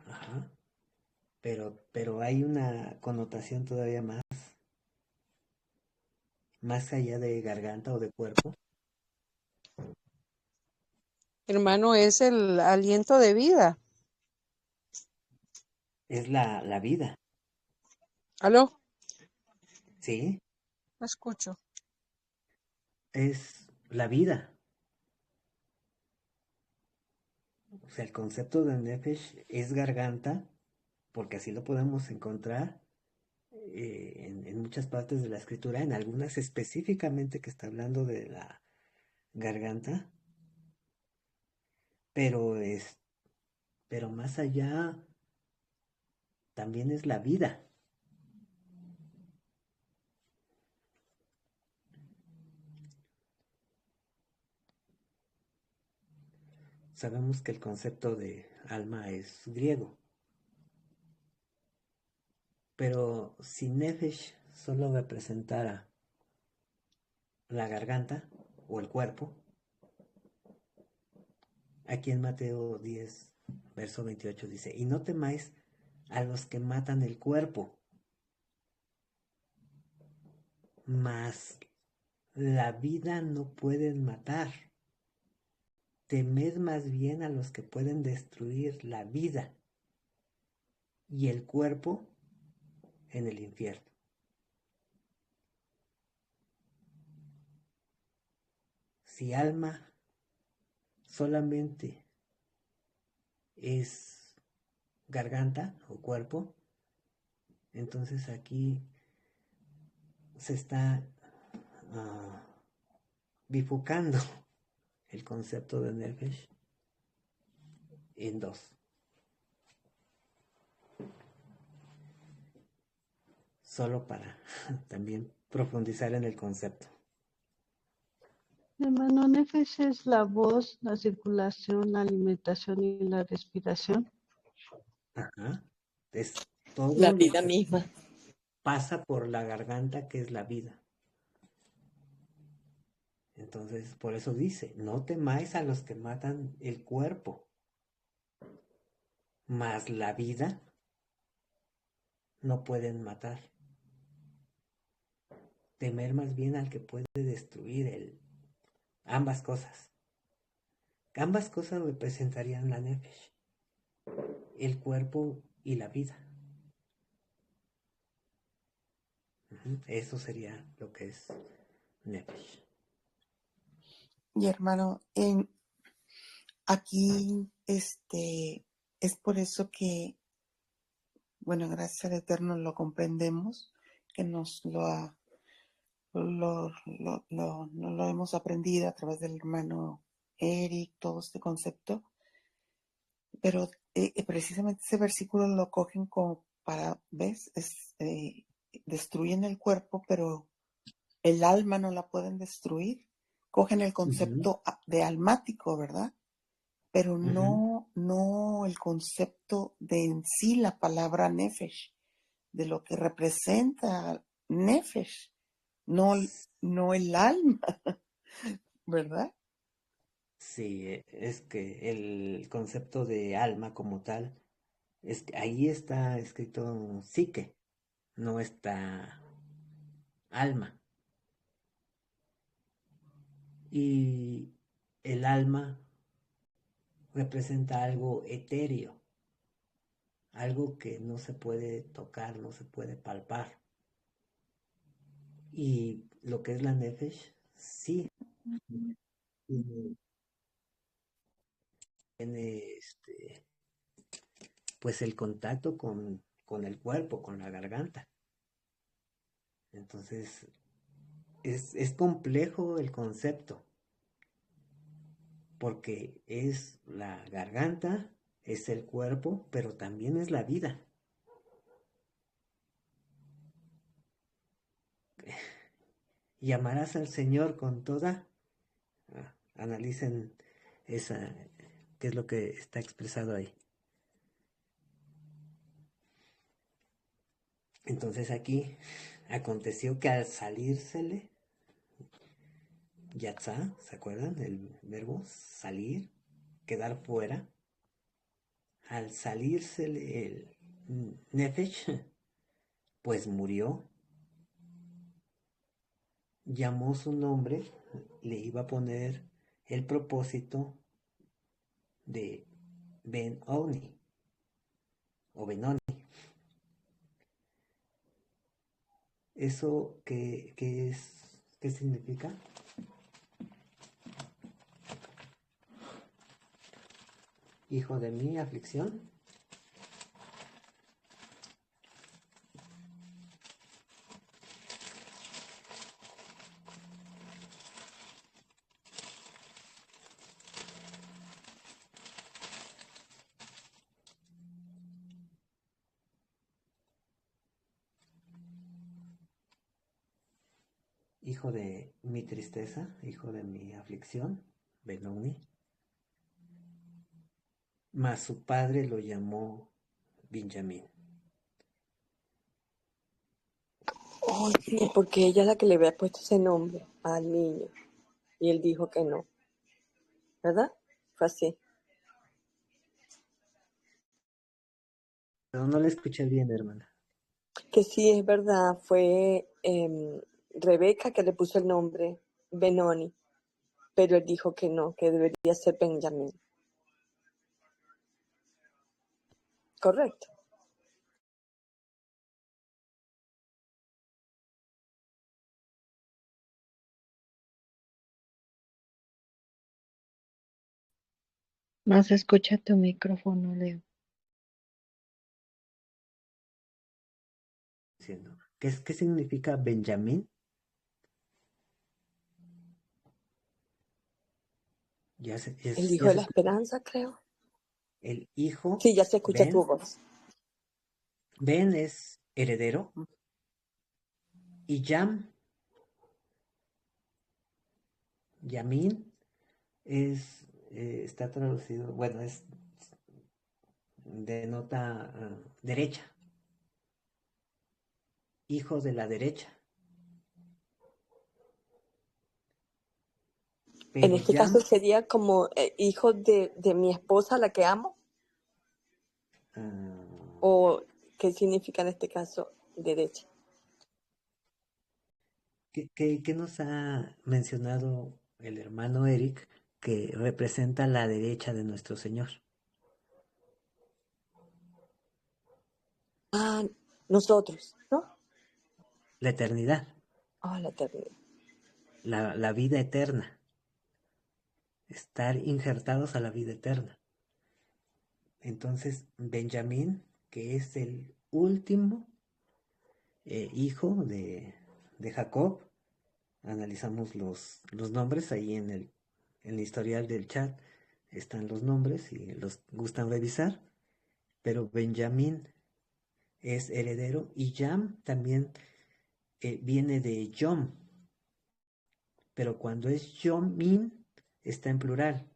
Ajá. Pero hay una connotación todavía más allá de garganta o de cuerpo. Hermano, es el aliento de vida. Es la vida, ¿Aló? ¿sí? No escucho. Es la vida. O sea, el concepto de Nefesh es garganta, porque así lo podemos encontrar en muchas partes de la escritura, en algunas específicamente que está hablando de la garganta, pero pero más allá también es la vida. Sabemos que el concepto de alma es griego, pero si Nefesh solo representara la garganta o el cuerpo, aquí en Mateo 10, verso 28 dice, y no temáis a los que matan el cuerpo, mas la vida no pueden matar. Temed más bien a los que pueden destruir la vida y el cuerpo en el infierno. Si alma solamente es garganta o cuerpo, entonces aquí se está bifurcando el concepto de Nefesh en dos. Solo para también profundizar en el concepto. Hermano, Nefesh es la voz, la circulación, la alimentación y la respiración. Ajá. Es todo La lo vida que misma. pasa por la garganta, que es la vida. Entonces, por eso dice, no temáis a los que matan el cuerpo, mas la vida no pueden matar. Temer más bien al que puede destruir ambas cosas. Ambas cosas representarían la Nefesh, el cuerpo y la vida. Eso sería lo que es Nefesh. Y hermano, aquí es por eso que, bueno, gracias al Eterno lo comprendemos, que nos lo hemos aprendido a través del hermano Eric, todo este concepto, pero precisamente ese versículo lo cogen como para, ¿ves? Destruyen el cuerpo, pero el alma no la pueden destruir. Cogen el concepto de almático, ¿verdad? Pero no el concepto de en sí la palabra nefesh, de lo que representa nefesh, no el alma, ¿verdad? Sí, es que el concepto de alma como tal, es que ahí está escrito psique, no está alma. Y el alma representa algo etéreo, algo que no se puede tocar, no se puede palpar. Y lo que es la nefesh, sí, tiene pues el contacto con el cuerpo, con la garganta. Entonces, es complejo el concepto, porque es la garganta, es el cuerpo, pero también es la vida. Y amarás al Señor con toda. Analicen esa, qué es lo que está expresado ahí. Entonces aquí aconteció que al salírsele, yatzá, ¿se acuerdan? El verbo salir, quedar fuera. Al salírsele el nefesh, pues murió. Llamó su nombre, le iba a poner el propósito de Ben-Oni o Benoni. ¿Eso qué significa? Hijo de mi aflicción. Hijo de mi tristeza, hijo de mi aflicción, Benoni. Mas su padre lo llamó Benjamín. Oh, sí, porque ella es la que le había puesto ese nombre al niño. Y él dijo que no, ¿verdad? Fue así. Pero no la escuché bien, hermana. Que sí, es verdad, fue Rebeca que le puso el nombre Benoni, pero él dijo que no, que debería ser Benjamín. Correcto. No se escucha tu micrófono, Leo. Diciendo. ¿Qué significa Benjamín? El hijo Ya de se la escucha. esperanza, creo. El hijo, Sí, ya se escucha tu Ben. voz. Ben es heredero. Y Yamin, está traducido, bueno, denota derecha, hijo de la derecha. En Pero este caso sería como hijo de mi esposa, la que amo. ah, ¿O qué significa en este caso derecha? ¿qué nos ha mencionado el hermano Eric que representa la derecha de nuestro Señor? Ah, nosotros, ¿no? La eternidad, Ah, la eternidad. la vida eterna, estar injertados a la vida eterna. Entonces, Benjamín, que es el último hijo de Jacob, analizamos los nombres ahí en el historial del chat, están los nombres y los gustan revisar, pero Benjamín es heredero y Jam también viene de Yom, pero cuando es Yomin está en plural,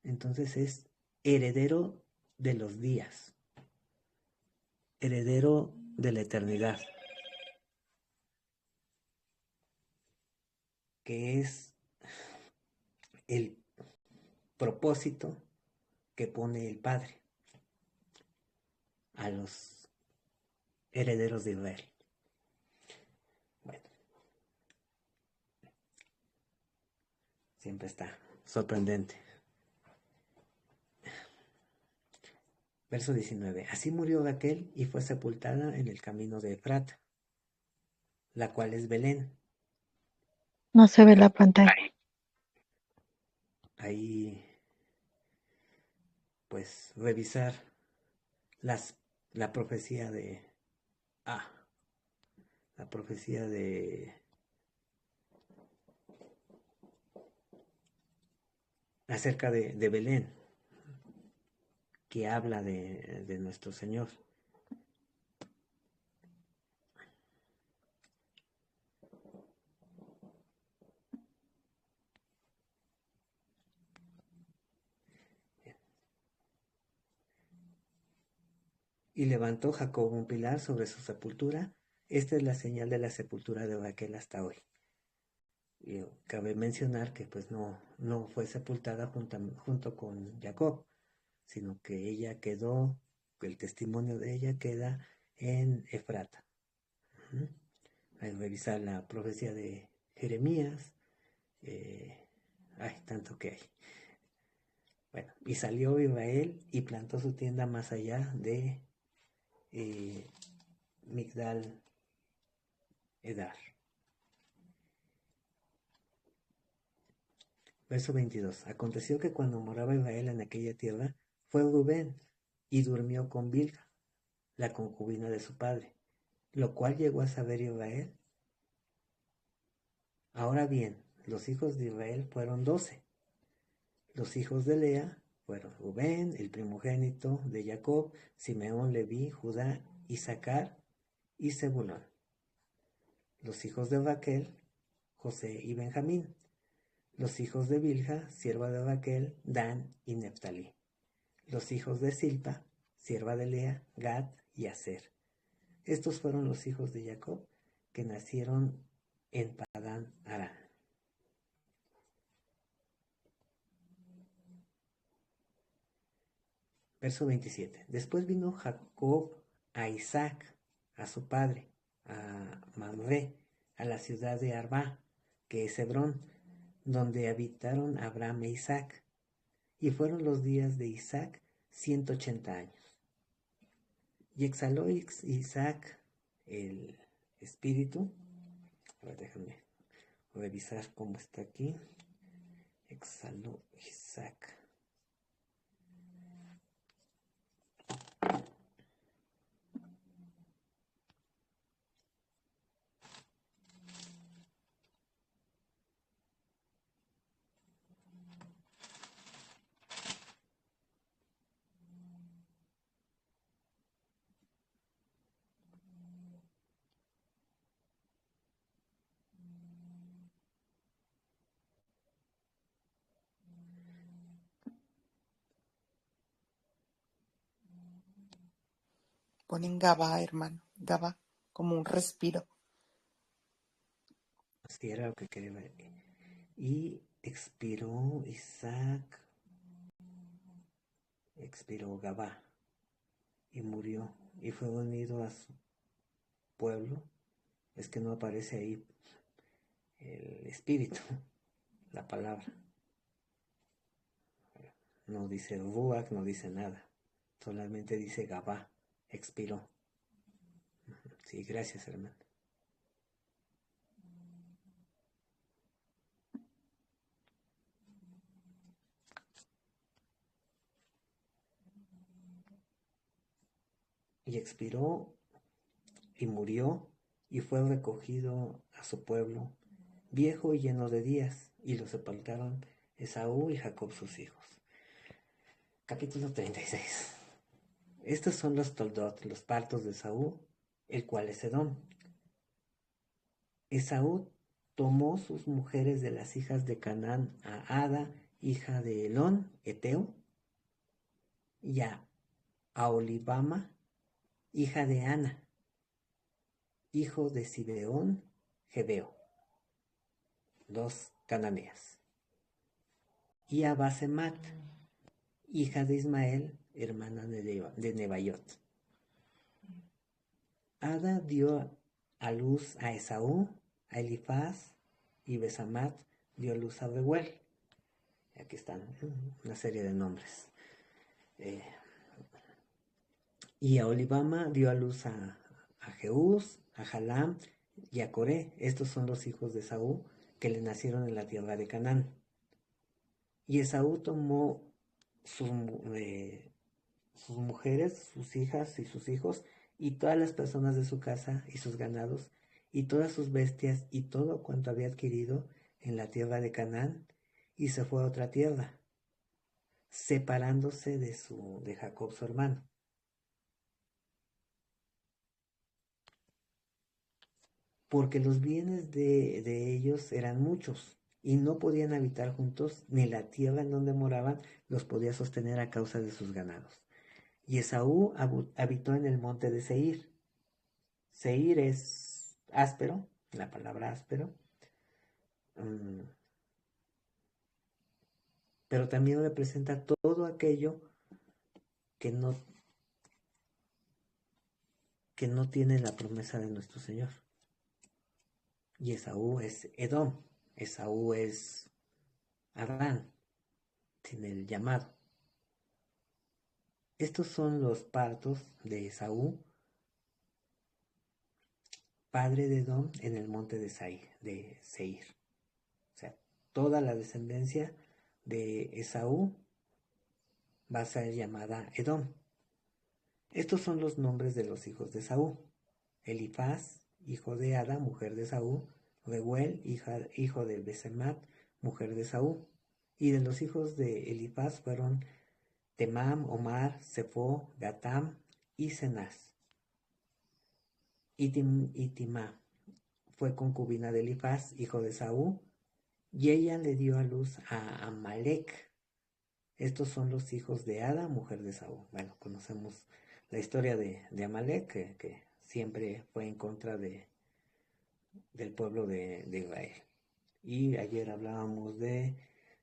entonces es heredero de los días, heredero de la eternidad, que es el propósito que pone el Padre a los herederos de Israel. Bueno, siempre está sorprendente. Verso 19. Así murió Raquel y fue sepultada en el camino de Efrata, la cual es Belén. No se ve la pantalla. Ahí, pues, revisar la profecía de... Ah, la profecía de... acerca de Belén, que habla de nuestro Señor. Y levantó Jacob un pilar sobre su sepultura. Esta es la señal de la sepultura de Raquel hasta hoy. Y cabe mencionar que pues no fue sepultada junto con Jacob, sino que ella quedó, el testimonio de ella queda en Efrata. Hay que revisar la profecía de Jeremías. Hay tanto que hay. Bueno, y salió Israel y plantó su tienda más allá de Migdal Edar. Verso 22. Aconteció que cuando moraba Israel en aquella tierra, fue Rubén y durmió con Bilha, la concubina de su padre, lo cual llegó a saber Israel. Ahora bien, los hijos de Israel fueron 12. Los hijos de Lea fueron Rubén, el primogénito de Jacob, Simeón, Leví, Judá, Isaacar y Zebulón. Los hijos de Raquel, José y Benjamín. Los hijos de Bilha, sierva de Raquel, Dan y Neftalí. Los hijos de Silpa, sierva de Lea, Gad y Aser. Estos fueron los hijos de Jacob que nacieron en Padán Aram. Verso 27. Después vino Jacob a Isaac, a su padre, a Mamre, a la ciudad de Arba, que es Hebrón, donde habitaron Abraham e Isaac. Y fueron los días de Isaac 180 años. Y exhaló Isaac el espíritu. A ver, déjame revisar cómo está aquí. Exhaló Isaac. Ponen Gabá, hermano. Gabá, como un respiro. Así era lo que quería ver. Y expiró Isaac, expiró Gabá, y murió, y fue unido a su pueblo. Es que no aparece ahí el espíritu, la palabra. No dice Ruach, no dice nada. Solamente dice Gabá, expiró. Sí, gracias, hermano. Y expiró y murió y fue recogido a su pueblo, viejo y lleno de días, y lo sepultaron Esaú y Jacob sus hijos. Capítulo 36. Estos son los toldot, los partos de Esaú, el cual es Edom. Esaú tomó sus mujeres de las hijas de Canaán a Ada, hija de Elón, Eteo, y a Aholibama, hija de Ana, hijo de Sibeón, Gebeo, dos cananeas, y a Basemat, hija de Ismael, hermana de Nebaiot. Ada dio a luz a Esaú, a Elifaz, y Basemat dio luz a Reuel. Aquí están una serie de nombres. Y a Olibama dio a luz a Jeús, a Jalam y a Coré. Estos son los hijos de Esaú que le nacieron en la tierra de Canaán. Y Esaú tomó sus mujeres, sus hijas y sus hijos, y todas las personas de su casa y sus ganados, y todas sus bestias, y todo cuanto había adquirido en la tierra de Canaán, y se fue a otra tierra, separándose de Jacob su hermano. Porque los bienes de ellos eran muchos, y no podían habitar juntos, ni la tierra en donde moraban los podía sostener a causa de sus ganados. Y Esaú habitó en el monte de Seir. Seir es áspero, la palabra áspero, pero también representa todo aquello que no tiene la promesa de nuestro Señor. Y Esaú es Edom, Esaú es Adán, sin el llamado. Estos son los partos de Esaú, padre de Edom, en el monte de Seir. O sea, toda la descendencia de Esaú va a ser llamada Edom. Estos son los nombres de los hijos de Esaú: Elifaz, hijo de Ada, mujer de Esaú; Reuel, hijo de Basemat, mujer de Esaú. Y de los hijos de Elifaz fueron Temam, Omar, Sefo, Gatam y Cenaz. Y Timá fue concubina de Elifaz, hijo de Esaú, y ella le dio a luz a Amalek. Estos son los hijos de Ada, mujer de Esaú. Bueno, conocemos la historia de Amalek, que siempre fue en contra del pueblo de Israel. Y ayer hablábamos de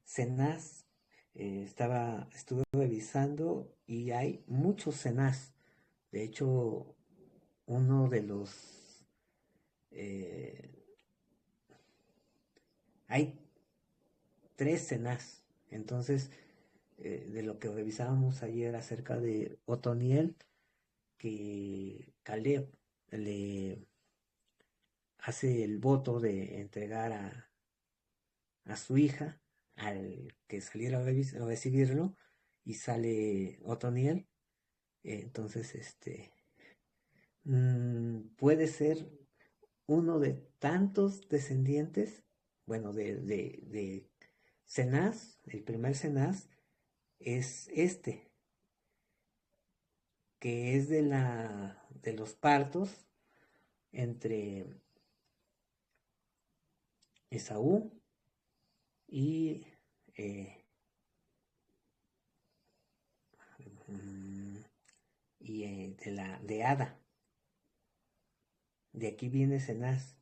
Cenaz. Estuve revisando y hay muchos Cenaz. De hecho, uno de los... hay 3 Cenaz. Entonces, de lo que revisábamos ayer acerca de Otoniel, que Caleb le hace el voto de entregar a su hija al que saliera a recibirlo, y sale Otoniel. Entonces, puede ser uno de tantos descendientes, bueno, de Cenaz. El primer Cenaz es que es de los partos entre Esaú y de Ada. De aquí viene Cenaz,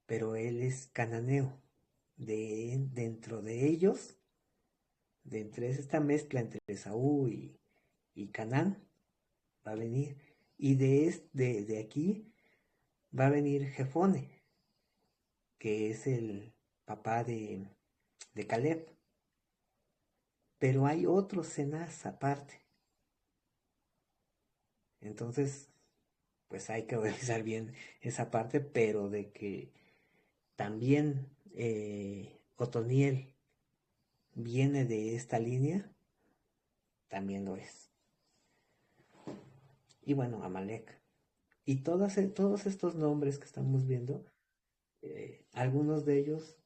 pero él es cananeo. Dentro de ellos, de entre esta mezcla entre Esaú y Canaán, va a venir. Y de aquí va a venir Jefone, que es el papá de Caleb. Pero hay otro Cenaz aparte. Entonces, pues hay que revisar bien esa parte, pero de que también Otoniel viene de esta línea, también lo es. Y bueno, Amalek. Y todos estos nombres que estamos viendo, algunos de ellos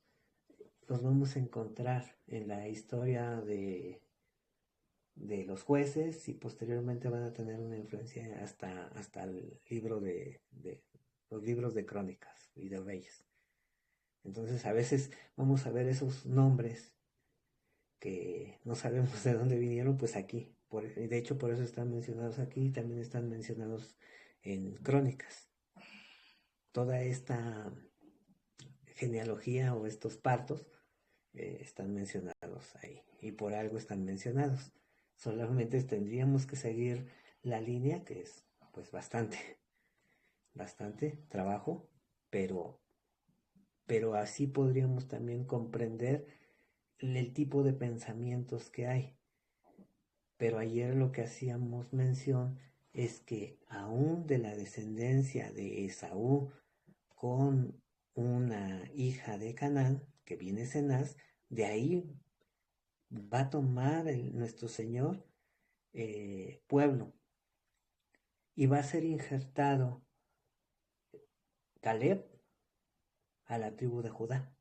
los vamos a encontrar en la historia de los jueces, y posteriormente van a tener una influencia hasta el libro de los libros de crónicas y de reyes. Entonces a veces vamos a ver esos nombres que no sabemos de dónde vinieron, pues aquí. De hecho, por eso están mencionados aquí, y también están mencionados en crónicas. Toda esta genealogía o estos partos están mencionados ahí, y por algo están mencionados. Solamente tendríamos que seguir la línea, que es pues bastante trabajo, pero así podríamos también comprender el tipo de pensamientos que hay. Pero ayer lo que hacíamos mención es que aún de la descendencia de Esaú con una hija de Canaán, que viene Cenaz, de ahí va a tomar nuestro Señor pueblo, y va a ser injertado Caleb a la tribu de Judá.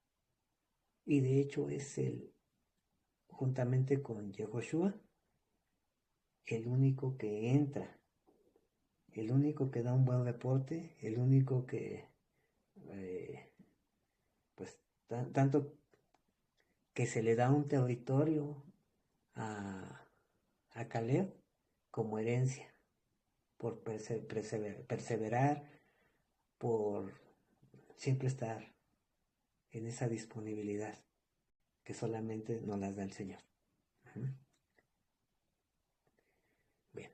Y de hecho es juntamente con Yehoshua, el único que entra, el único que da un buen reporte, el único que pues tanto que se le da un territorio a Caleb como herencia, por perseverar, por siempre estar en esa disponibilidad que solamente nos las da el Señor. Bien.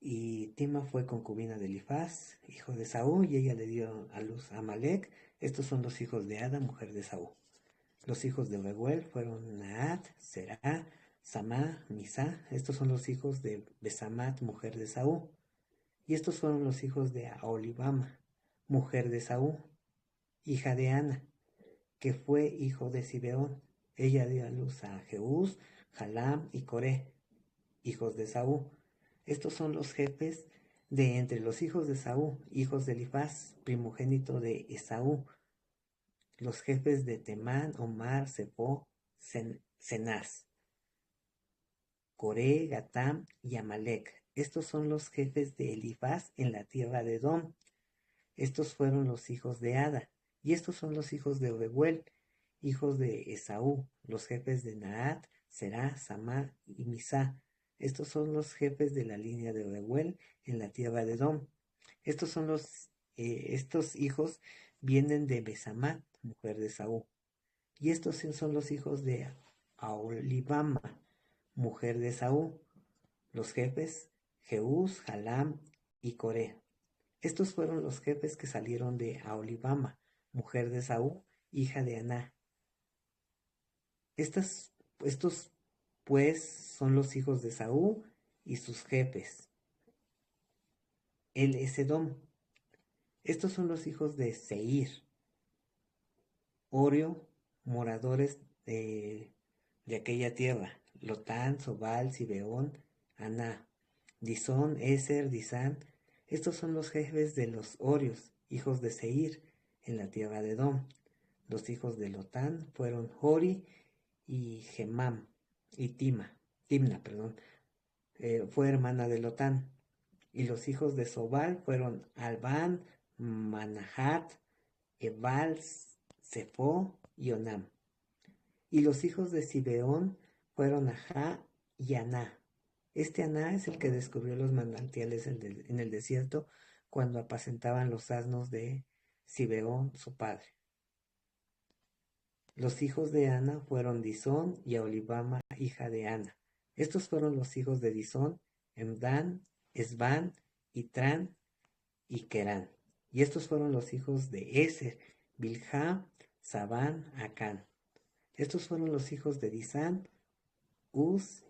Y Tima fue concubina de Elifaz, hijo de Saúl, y ella le dio a luz a Amalek. Estos son los hijos de Ada, mujer de Saúl. Los hijos de Reuel fueron Naat, Será, Samá, Misá. Estos son los hijos de Besamat, mujer de Saúl. Y estos fueron los hijos de Aholibama, mujer de Saúl, hija de Ana, que fue hijo de Sibeón. Ella dio a luz a Jeús, Jalam y Coré, hijos de Saúl. Estos son los jefes de entre los hijos de Saúl, hijos de Elifaz, primogénito de Esaú. Los jefes de Temán, Omar, Sefo, Cenaz, Coré, Gatam y Amalek. Estos son los jefes de Elifaz en la tierra de Edom. Estos fueron los hijos de Ada. Y estos son los hijos de Reuel, hijos de Esaú, los jefes de Naat, Será, Samá y Misá. Estos son los jefes de la línea de Reuel en la tierra de Edom. Estos son estos hijos vienen de Besamat, mujer de Saúl. Y estos son los hijos de Aholibama, mujer de Saúl. Los jefes, Jeús, Jalam y Coré. Estos fueron los jefes que salieron de Aholibama, mujer de Saúl, hija de Aná. Estos pues son los hijos de Saúl y sus jefes. Él es Edom. Estos son los hijos de Seir, Orio, moradores de aquella tierra, Lotán, Sobal, Sibeón, Aná, Disón, Eser, Disán. Estos son los jefes de los Orios, hijos de Seir, en la tierra de Edom. Los hijos de Lotán fueron Hori y Gemam, y Timna, fue hermana de Lotán. Y los hijos de Sobal fueron Albán, Manahat, Ebal, Sefo y Onam. Y los hijos de Sibeón fueron Ajá y Aná. Este Aná es el que descubrió los manantiales en el desierto cuando apacentaban los asnos de Sibeón, su padre. Los hijos de Ana fueron Disón y Aholibama, hija de Ana. Estos fueron los hijos de Disón, Emdán, Esbán, Itrán y Querán. Y estos fueron los hijos de Eser, Bilhá, Sabán, Acán. Estos fueron los hijos de Disán, Uz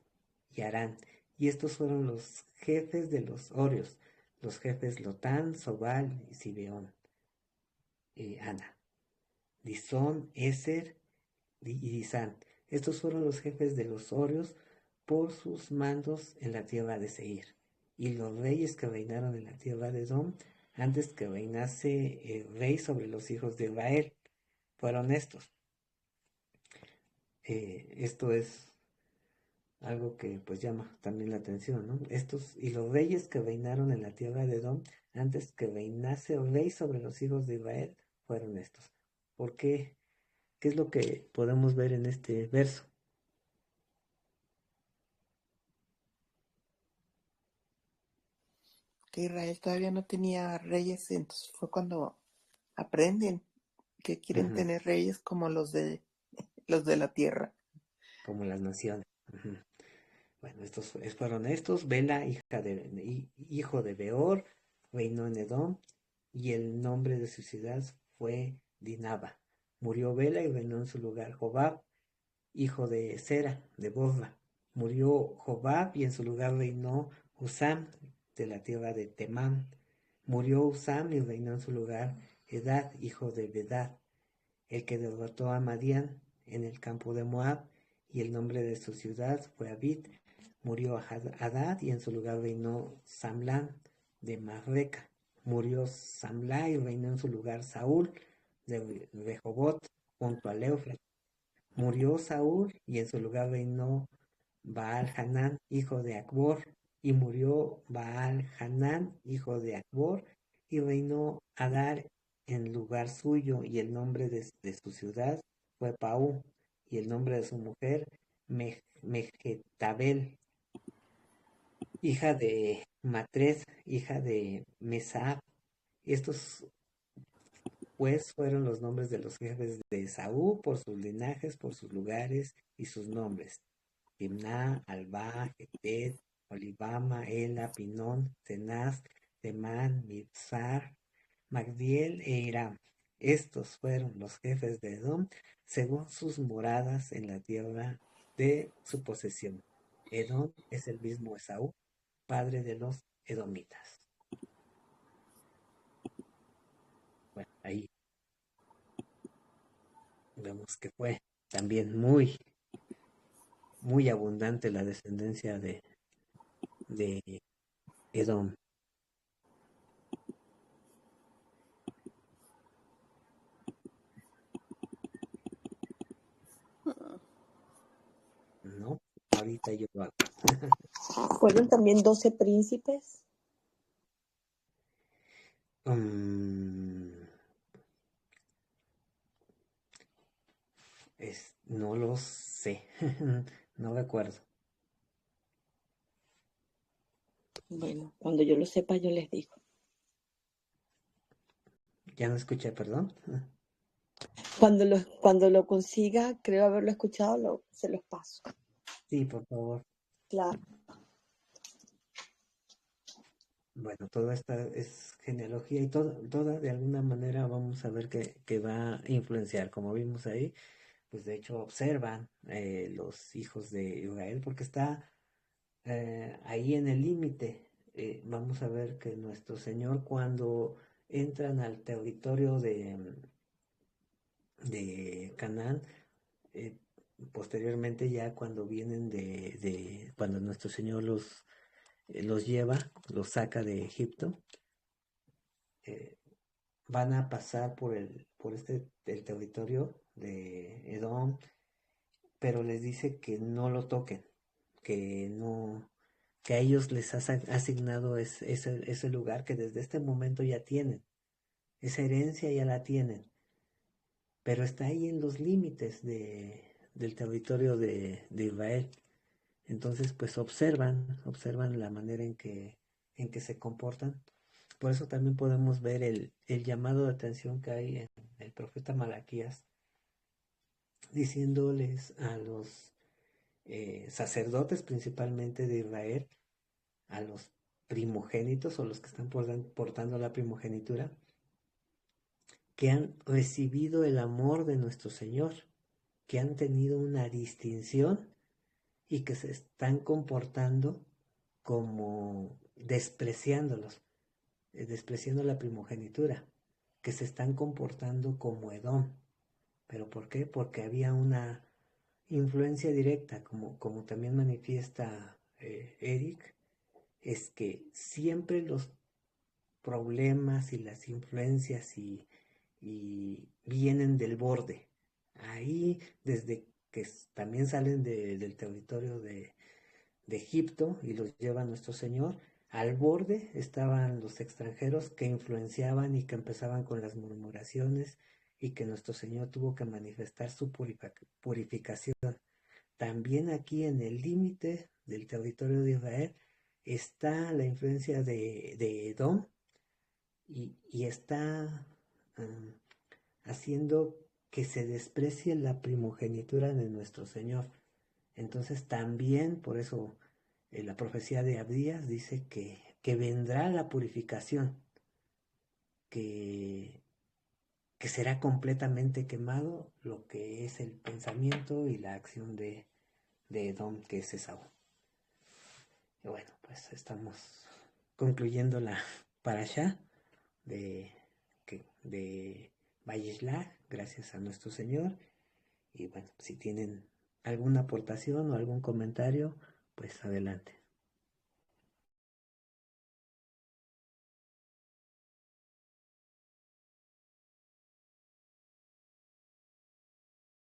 y Arán. Y estos fueron los jefes de los Orios, los jefes Lotán, Sobal y Sibeón, Ana. Disón, Eser y Disán. Estos fueron los jefes de los Orios por sus mandos en la tierra de Seir. Y los reyes que reinaron en la tierra de Edom, antes que reinase el rey sobre los hijos de Israel, fueron estos. Esto es algo que pues llama también la atención, ¿no? Y los reyes que reinaron en la tierra de Edom, antes que reinase el rey sobre los hijos de Israel, fueron estos. ¿Por qué? ¿Qué es lo que podemos ver en este verso? Que Israel todavía no tenía reyes, entonces fue cuando aprenden que quieren tener reyes como los de la tierra. Como las naciones. Bueno, estos fueron estos. Bela, hijo de Beor, reinó en Edom, y el nombre de su ciudad fue Dinaba. Murió Bela y reinó en su lugar Jobab, hijo de Sera, de Bosra. Murió Jobab y en su lugar reinó Husam, de la tierra de Temán. Murió Husam y reinó en su lugar Edad, hijo de Bedad, el que derrotó a Madián en el campo de Moab, y el nombre de su ciudad fue Abid. Murió Hadad y en su lugar reinó Samlán de Marreca. Murió Samlá y reinó en su lugar Saúl de Rehobot junto al Éufrates. Murió Saúl y en su lugar reinó Baal Hanán, hijo de Acbor. Y murió Baal Hanán, hijo de Acbor, y reinó Adar en lugar suyo, y el nombre de su ciudad fue Paú, y el nombre de su mujer Mejetabel, hija de Matred, hija de Mesab. Estos pues fueron los nombres de los jefes de Esaú por sus linajes, por sus lugares y sus nombres: Timná, Alba, Jetet, Olibama, Ela, Pinón, Cenaz, Temán, Mibzar, Magdiel e Hiram. Estos fueron los jefes de Edom según sus moradas en la tierra de su posesión. Edom es el mismo Esaú, padre de los edomitas. Bueno, ahí vemos que fue también muy, muy abundante la descendencia de Edom. No, ahorita yo lo hago. ¿Fueron también 12 príncipes? No lo sé, no recuerdo. Bueno, cuando yo lo sepa, yo les digo. Ya no escuché, perdón. Cuando lo consiga, creo haberlo escuchado, se los paso. Sí, por favor. Claro. Bueno, toda esta es genealogía y toda de alguna manera vamos a ver que va a influenciar. Como vimos ahí, pues de hecho observan los hijos de Israel porque está ahí en el límite. Vamos a ver que nuestro Señor cuando entran al territorio de Canaán, eh, posteriormente ya cuando vienen cuando nuestro Señor los lleva, los saca de Egipto, eh, van a pasar el territorio de Edom, pero les dice que no lo toquen, que no, que a ellos les ha asignado ese lugar que desde este momento ya tienen, esa herencia ya la tienen, pero está ahí en los límites del territorio de Israel. Entonces, pues observan la manera en que se comportan. Por eso también podemos ver el llamado de atención que hay en el profeta Malaquías, diciéndoles a los sacerdotes principalmente de Israel, a los primogénitos o los que están portando la primogenitura, que han recibido el amor de nuestro Señor, que han tenido una distinción y que se están comportando como despreciándolos, despreciando la primogenitura, que se están comportando como Edom. ¿Pero por qué? Porque había una influencia directa, como también manifiesta Eric, es que siempre los problemas y las influencias y vienen del borde. Ahí, desde que también salen del territorio de Egipto y los lleva nuestro Señor, al borde estaban los extranjeros que influenciaban y que empezaban con las murmuraciones y que nuestro Señor tuvo que manifestar su purificación. También aquí en el límite del territorio de Israel está la influencia de Edom y está um, haciendo que se desprecie la primogenitura de nuestro Señor. Entonces también, por eso la profecía de Abdías dice que vendrá la purificación, que, que será completamente quemado lo que es el pensamiento y la acción de Edom, que es Esaú. Y bueno, pues estamos concluyendo la parashá de, de Vayishlach, gracias a nuestro Señor. Y bueno, si tienen alguna aportación o algún comentario, pues adelante.